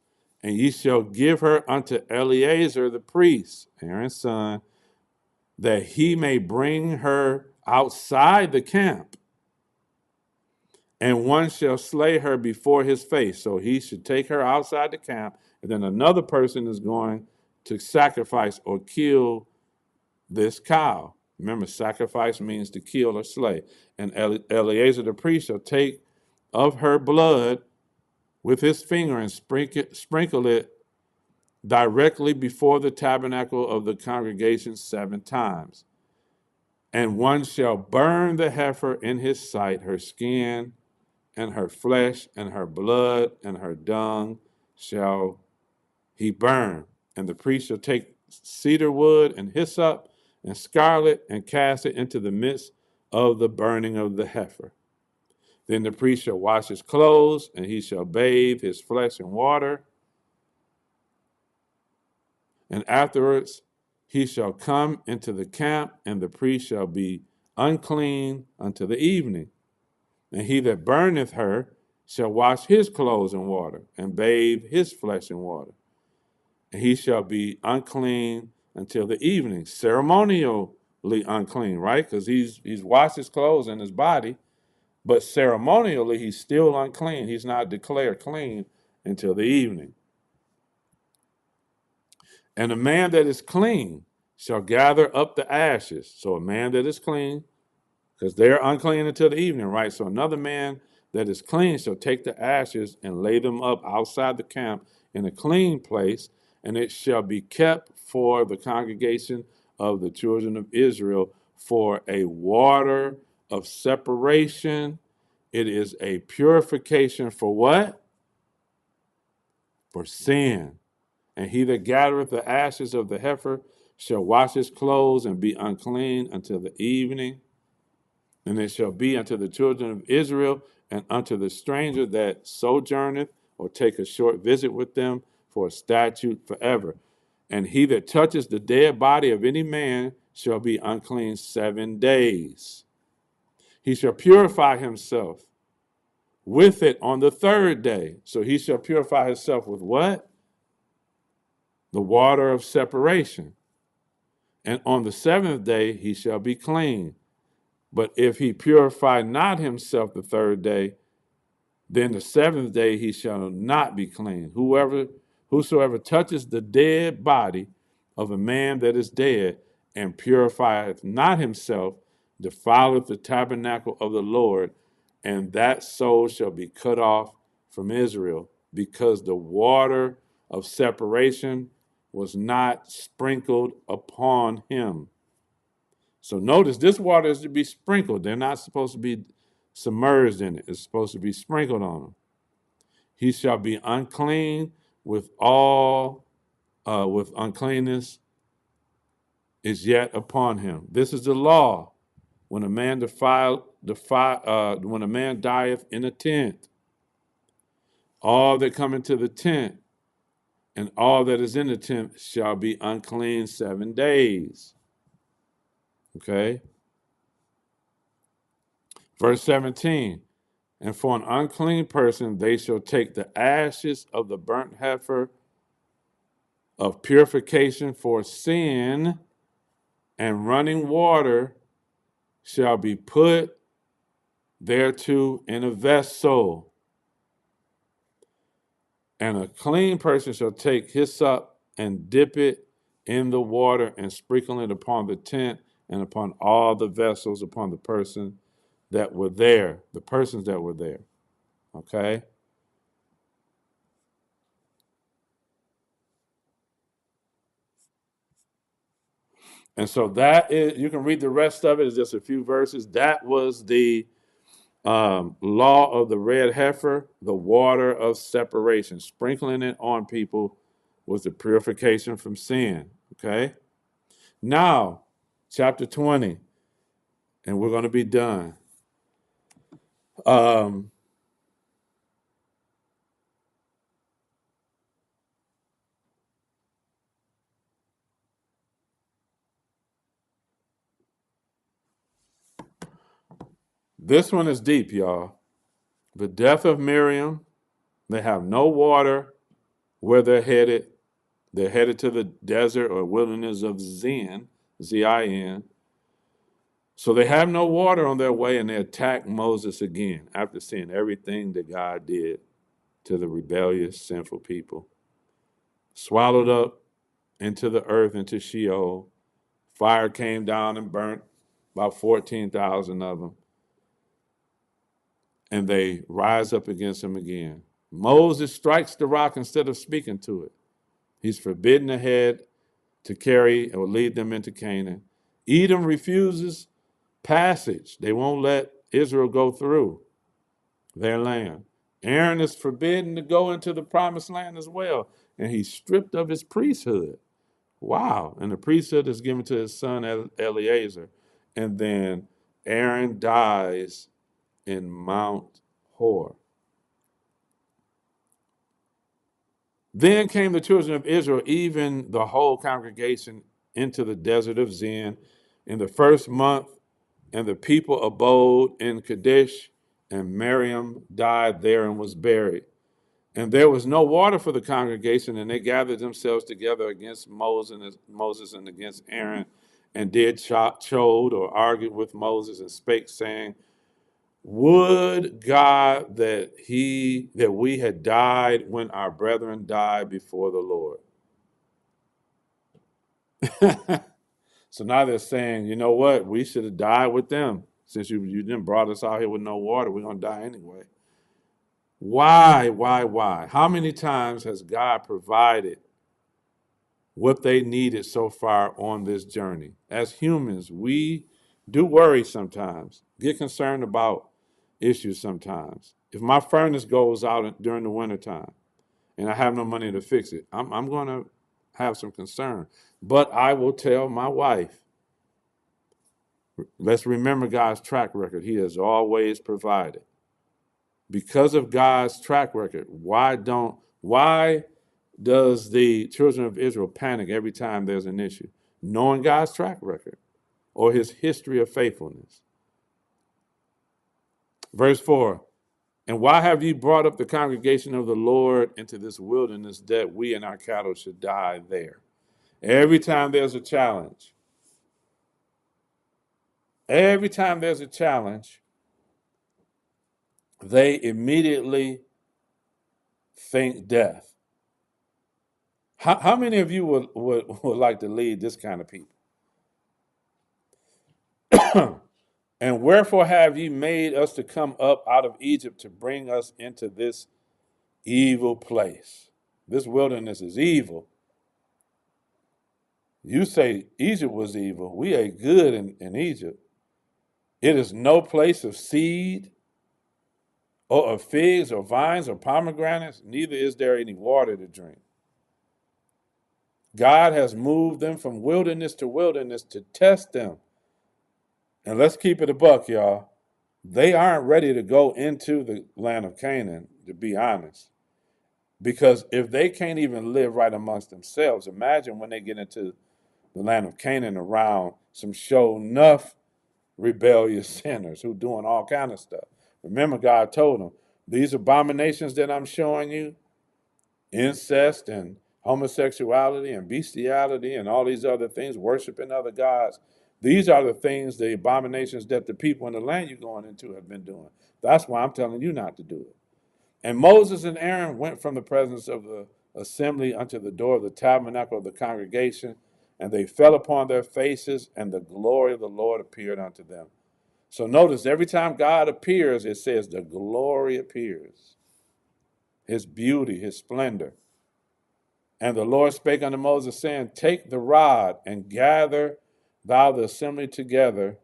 And ye shall give her unto Eleazar the priest, Aaron's son, that he may bring her outside the camp. And one shall slay her before his face. So he should take her outside the camp, and then another person is going to sacrifice or kill this cow. Remember, sacrifice means to kill or slay. And Eleazar the priest shall take of her blood with his finger and sprinkle it directly before the tabernacle of the congregation 7 times. And one shall burn the heifer in his sight, her skin and her flesh and her blood and her dung shall he burn. And the priest shall take cedar wood and hyssop and scarlet and cast it into the midst of the burning of the heifer. Then the priest shall wash his clothes, and he shall bathe his flesh in water. And afterwards he shall come into the camp, and the priest shall be unclean until the evening. And he that burneth her shall wash his clothes in water, and bathe his flesh in water. And he shall be unclean until the evening, ceremonially unclean, right? Because he's washed his clothes and his body, but ceremonially he's still unclean. He's not declared clean until the evening. And a man that is clean shall gather up the ashes. So a man that is clean, because they're unclean until the evening, right? So another man that is clean shall take the ashes and lay them up outside the camp in a clean place, and it shall be kept for the congregation of the children of Israel for a water of separation. It is a purification for what? For sin. And he that gathereth the ashes of the heifer shall wash his clothes and be unclean until the evening. And it shall be unto the children of Israel and unto the stranger that sojourneth or take a short visit with them for a statute forever. And he that touches the dead body of any man shall be unclean 7 days. He shall purify himself with it on the third day. So he shall purify himself with what? The water of separation. And on the seventh day he shall be clean. But if he purify not himself the third day, then the seventh day he shall not be clean. Whosoever touches the dead body of a man that is dead, and purifieth not himself, defileth the tabernacle of the Lord, and that soul shall be cut off from Israel, because the water of separation was not sprinkled upon him. So notice this water is to be sprinkled. They're not supposed to be submerged in it. It's supposed to be sprinkled on them. He shall be unclean with uncleanness is yet upon him. This is the law. When a man when a man dieth in a tent, all that come into the tent and all that is in the tent shall be unclean 7 days. Okay. Verse 17. And for an unclean person, they shall take the ashes of the burnt heifer of purification for sin, and running water shall be put thereto in a vessel. And a clean person shall take hyssop and dip it in the water and sprinkle it upon the tent and upon all the vessels, upon the person that were there, the persons that were there. Okay? And so that is, you can read the rest of it, it's just a few verses. That was the law of the red heifer, the water of separation. Sprinkling it on people was the purification from sin. Okay? Now, chapter 20, and we're going to be done. This one is deep, y'all. The death of Miriam, they have no water where they're headed. They're headed to the desert or wilderness of Zin, Z-I-N. So they have no water on their way, and they attack Moses again after seeing everything that God did to the rebellious, sinful people. Swallowed up into the earth, into Sheol. Fire came down and burnt about 14,000 of them. And they rise up against him again. Moses strikes the rock instead of speaking to it. He's forbidden ahead to carry or lead them into Canaan. Edom refuses passage. They won't let Israel go through their land. Aaron is forbidden to go into the promised land as well, and he's stripped of his priesthood. Wow. And the priesthood is given to his son Eleazar. And then Aaron dies in Mount Hor. Then came the children of Israel, even the whole congregation, into the desert of Zin in the first month, and the people abode in Kadesh, and Miriam died there and was buried. And there was no water for the congregation, and they gathered themselves together against Moses and against Aaron, and did chode or argued with Moses, and spake, saying, would God that we had died when our brethren died before the Lord. So now they're saying, you know what? We should have died with them. Since you didn't brought us out here with no water, we're going to die anyway. Why? How many times has God provided what they needed so far on this journey? As humans, we do worry sometimes, get concerned about issues sometimes. If my furnace goes out during the wintertime and I have no money to fix it, I'm going to have some concern. But I will tell my wife, let's remember God's track record. He has always provided. Because of God's track record, why does the children of Israel panic every time there's an issue? Knowing God's track record or his history of faithfulness. Verse 4, And why have ye brought up the congregation of the Lord into this wilderness that we and our cattle should die there? Every time there's a challenge, every time there's a challenge, they immediately think death. How many of you would like to lead this kind of people? And wherefore have ye made us to come up out of Egypt to bring us into this evil place? This wilderness is evil. You say Egypt was evil. We ate good in Egypt. It is no place of seed or of figs or vines or pomegranates, neither is there any water to drink. God has moved them from wilderness to test them. And let's keep it a buck, y'all. They aren't ready to go into the land of Canaan, to be honest. Because if they can't even live right amongst themselves, imagine when they get into the land of Canaan around some show enough rebellious sinners who doing all kind of stuff. Remember, God told them, these abominations that I'm showing you, incest and homosexuality and bestiality and all these other things, worshiping other gods, these are the things, the abominations that the people in the land you're going into have been doing. That's why I'm telling you not to do it. And Moses and Aaron went from the presence of the assembly unto the door of the tabernacle of the congregation, and they fell upon their faces, and the glory of the Lord appeared unto them. So notice, every time God appears, it says the glory appears, his beauty, his splendor. And the Lord spake unto Moses, saying, take the rod and gather thou the assembly together,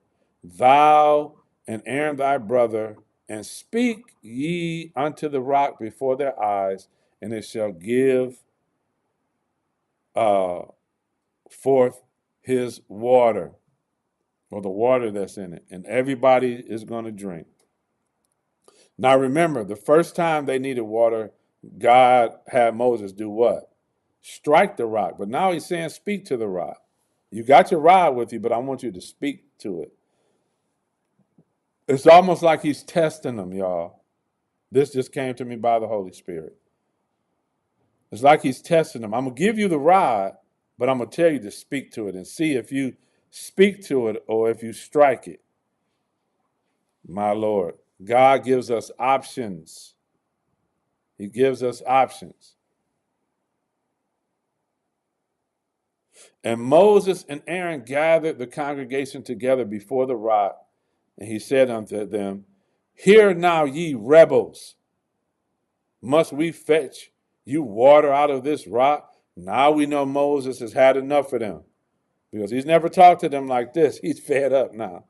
thou and Aaron thy brother, and speak ye unto the rock before their eyes, and it shall give forth his water, or the water that's in it, and everybody is going to drink. Now remember, the first time they needed water, God had Moses do what? Strike the rock. But now he's saying, speak to the rock. You got your rod with you, but I want you to speak to it. It's almost like he's testing them, y'all. This just came to me by the Holy Spirit. It's like he's testing them. I'm going to give you the rod, but I'm going to tell you to speak to it and see if you speak to it or if you strike it. My Lord, God gives us options. He gives us options. And Moses and Aaron gathered the congregation together before the rock, and he said unto them, hear now, ye rebels, must we fetch you water out of this rock? Now we know Moses has had enough of them, because he's never talked to them like this. He's fed up now.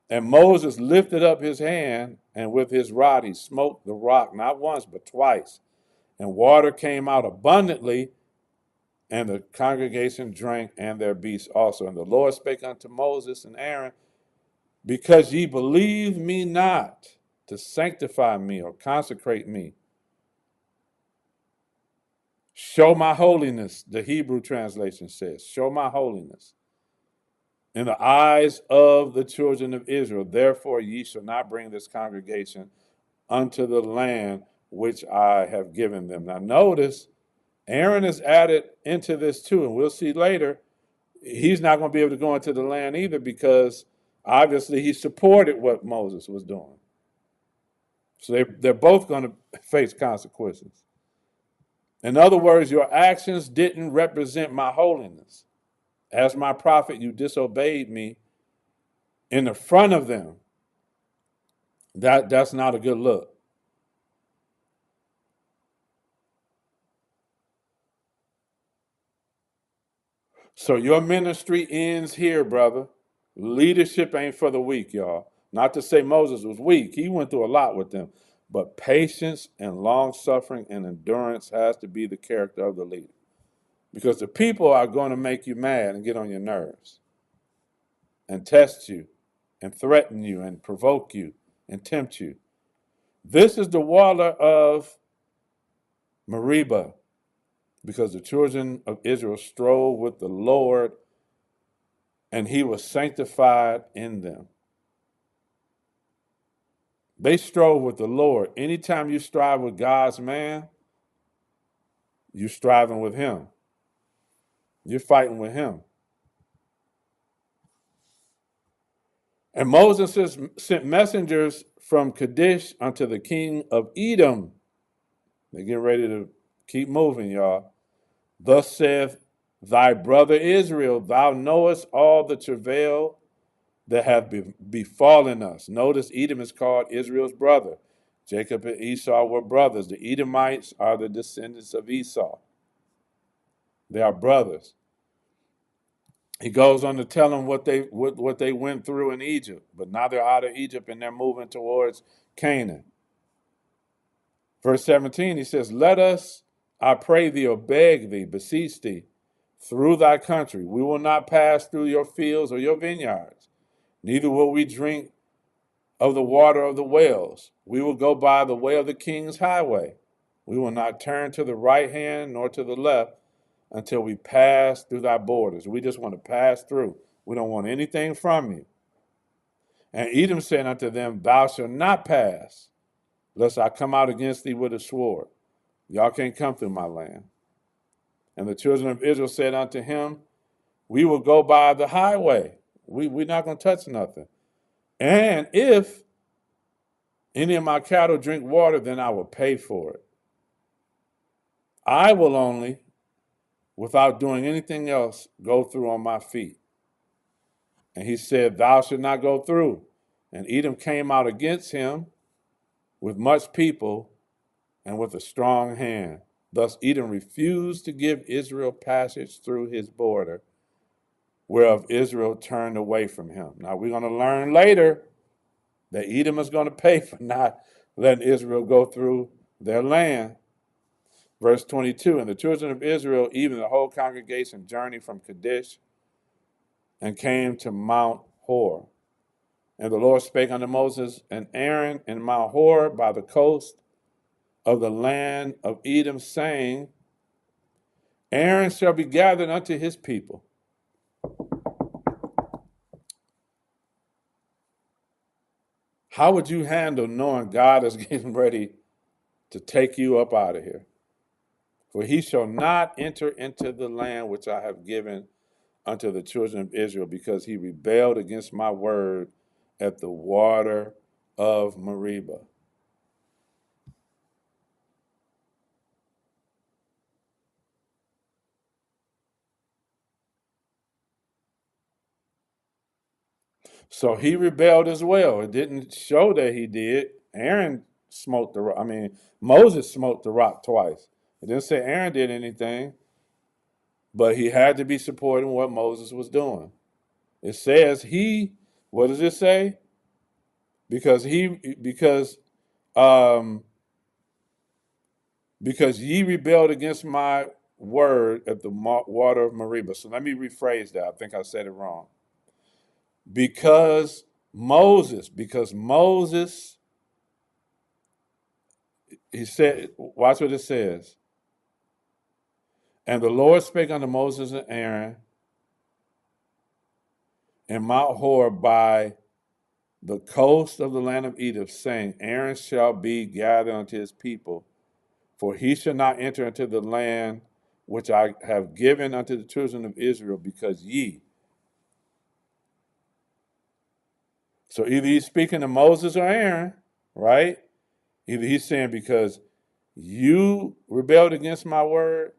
And Moses lifted up his hand, and with his rod he smote the rock, not once, but twice. And water came out abundantly, and the congregation drank, and their beasts also. And the Lord spake unto Moses and Aaron, because ye believe me not to sanctify me or consecrate me. Show my holiness, the Hebrew translation says. Show my holiness in the eyes of the children of Israel. Therefore ye shall not bring this congregation unto the land which I have given them. Now notice, Aaron is added into this too, and we'll see later, he's not going to be able to go into the land either, because obviously he supported what Moses was doing. So they're both going to face consequences. In other words, your actions didn't represent my holiness. As my prophet, you disobeyed me in the front of them. That's not a good look. So your ministry ends here, brother. Leadership ain't for the weak, y'all. Not to say Moses was weak. He went through a lot with them. But patience and long suffering and endurance has to be the character of the leader. Because the people are going to make you mad and get on your nerves and test you and threaten you and provoke you and tempt you. This is the water of Meribah, because the children of Israel strove with the Lord, and he was sanctified in them. They strove with the Lord. Anytime you strive with God's man, you're striving with him. You're fighting with him. And Moses sent messengers from Kadesh unto the king of Edom. They're getting ready to keep moving, y'all. Thus saith thy brother Israel, thou knowest all the travail that have befallen us. Notice Edom is called Israel's brother. Jacob and Esau were brothers. The Edomites are the descendants of Esau. They are brothers. He goes on to tell them what they went through in Egypt, but now they're out of Egypt and they're moving towards Canaan. Verse 17, he says, let us, I pray thee, or beg thee, beseech thee, through thy country. We will not pass through your fields or your vineyards, neither will we drink of the water of the wells. We will go by the way of the king's highway. We will not turn to the right hand nor to the left until we pass through thy borders. We just want to pass through. We don't want anything from you. And Edom said unto them, thou shalt not pass, lest I come out against thee with a sword. Y'all can't come through my land. And the children of Israel said unto him, we will go by the highway. We're not going to touch nothing. And if any of my cattle drink water, then I will pay for it. I will only, without doing anything else, go through on my feet. And he said, thou shalt not go through. And Edom came out against him with much people and with a strong hand. Thus Edom refused to give Israel passage through his border, whereof Israel turned away from him. Now we're going to learn later that Edom is going to pay for not letting Israel go through their land. Verse 22, and the children of Israel, even the whole congregation, journeyed from Kadesh and came to Mount Hor. And the Lord spake unto Moses and Aaron in Mount Hor by the coast of the land of Edom, saying, Aaron shall be gathered unto his people. How would you handle knowing God is getting ready to take you up out of here? For he shall not enter into the land which I have given unto the children of Israel, because he rebelled against my word at the water of Meribah. So he rebelled as well. It didn't show that he did. Aaron smote the rock. Moses smote the rock twice. It didn't say Aaron did anything, but he had to be supporting what Moses was doing. It says what does it say? Because ye rebelled against my word at the water of Meribah. So let me rephrase that. I think I said it wrong. Because Moses, he said, watch what it says. And the Lord spake unto Moses and Aaron in Mount Hor by the coast of the land of Edom, saying, Aaron shall be gathered unto his people, for he shall not enter into the land which I have given unto the children of Israel, because ye. So either he's speaking to Moses or Aaron, right? Either he's saying because you rebelled against my word,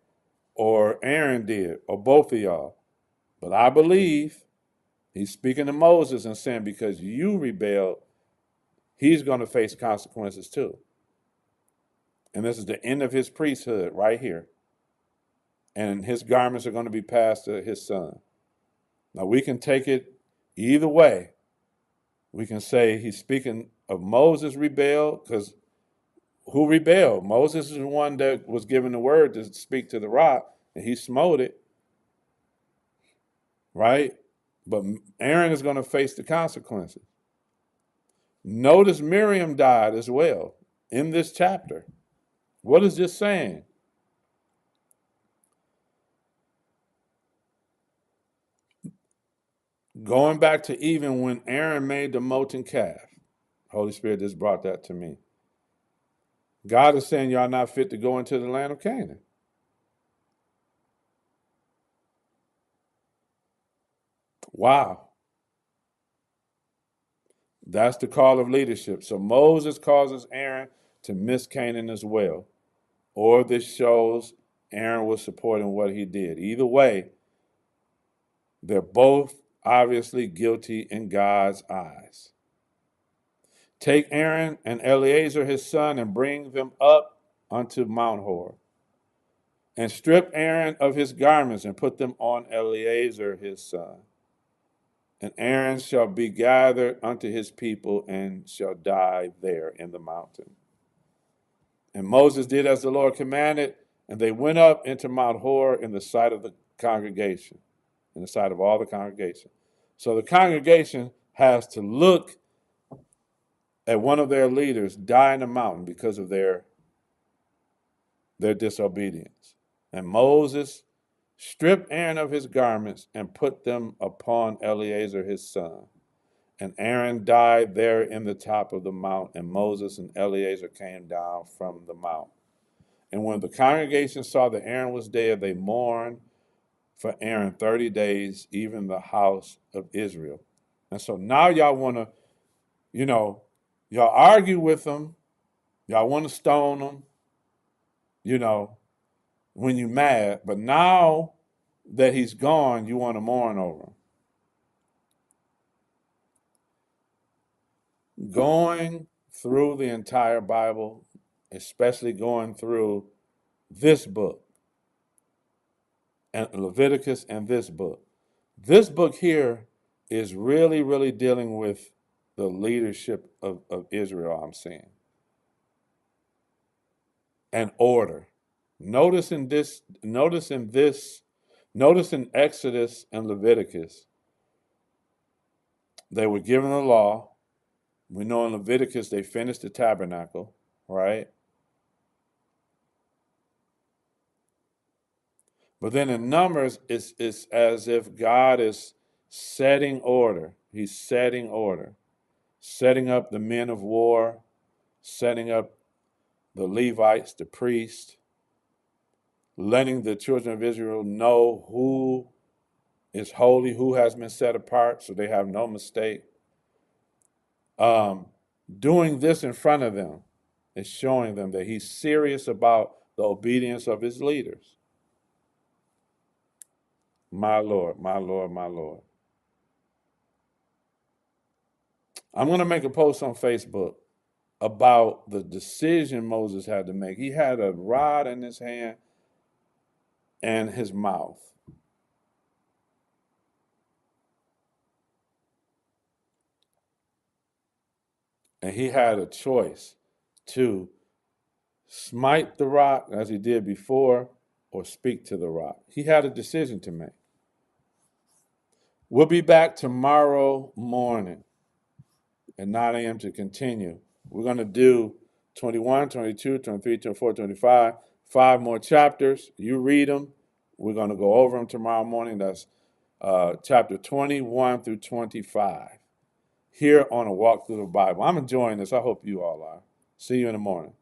or Aaron did, or both of y'all. But I believe he's speaking to Moses and saying because you rebelled, he's going to face consequences too. And this is the end of his priesthood right here. And his garments are going to be passed to his son. Now we can take it either way. We can say he's speaking of Moses rebelled, because who rebelled? Moses is the one that was given the word to speak to the rock, and he smote it, right? But Aaron is going to face the consequences. Notice Miriam died as well in this chapter. What is this saying? Going back to even when Aaron made the molten calf. Holy Spirit just brought that to me. God is saying y'all not fit to go into the land of Canaan. Wow. That's the call of leadership. So Moses causes Aaron to miss Canaan as well. Or this shows Aaron was supporting what he did. Either way, they're both obviously guilty in God's eyes. Take Aaron and Eleazar his son and bring them up unto Mount Hor. And strip Aaron of his garments and put them on Eleazar his son. And Aaron shall be gathered unto his people and shall die there in the mountain. And Moses did as the Lord commanded, and they went up into Mount Hor in the sight of the congregation, in the sight of all the congregation. So the congregation has to look at one of their leaders die in the mountain because of their disobedience. And Moses stripped Aaron of his garments and put them upon Eleazar his son. And Aaron died there in the top of the mount, and Moses and Eleazar came down from the mount. And when the congregation saw that Aaron was dead, they mourned for Aaron 30 days, even the house of Israel. And so now y'all want to, y'all argue with them. Y'all want to stone them, when you're mad. But now that he's gone, you want to mourn over him. Going through the entire Bible, especially going through this book, and Leviticus and this book. This book here is really, really dealing with the leadership of Israel, I'm seeing. And order. Notice in Exodus and Leviticus, they were given the law. We know in Leviticus they finished the tabernacle, right? But then in Numbers, it's as if God is setting order. He's setting order, setting up the men of war, setting up the Levites, the priests, letting the children of Israel know who is holy, who has been set apart, so they have no mistake. Doing this in front of them is showing them that he's serious about the obedience of his leaders. My Lord, my Lord, my Lord. I'm going to make a post on Facebook about the decision Moses had to make. He had a rod in his hand and his mouth. And he had a choice to smite the rock as he did before or speak to the rock. He had a decision to make. We'll be back tomorrow morning at 9 a.m. to continue. We're going to do 21, 22, 23, 24, 25, 5 more chapters. You read them. We're going to go over them tomorrow morning. That's chapter 21 through 25 here on A Walk Through the Bible. I'm enjoying this. I hope you all are. See you in the morning.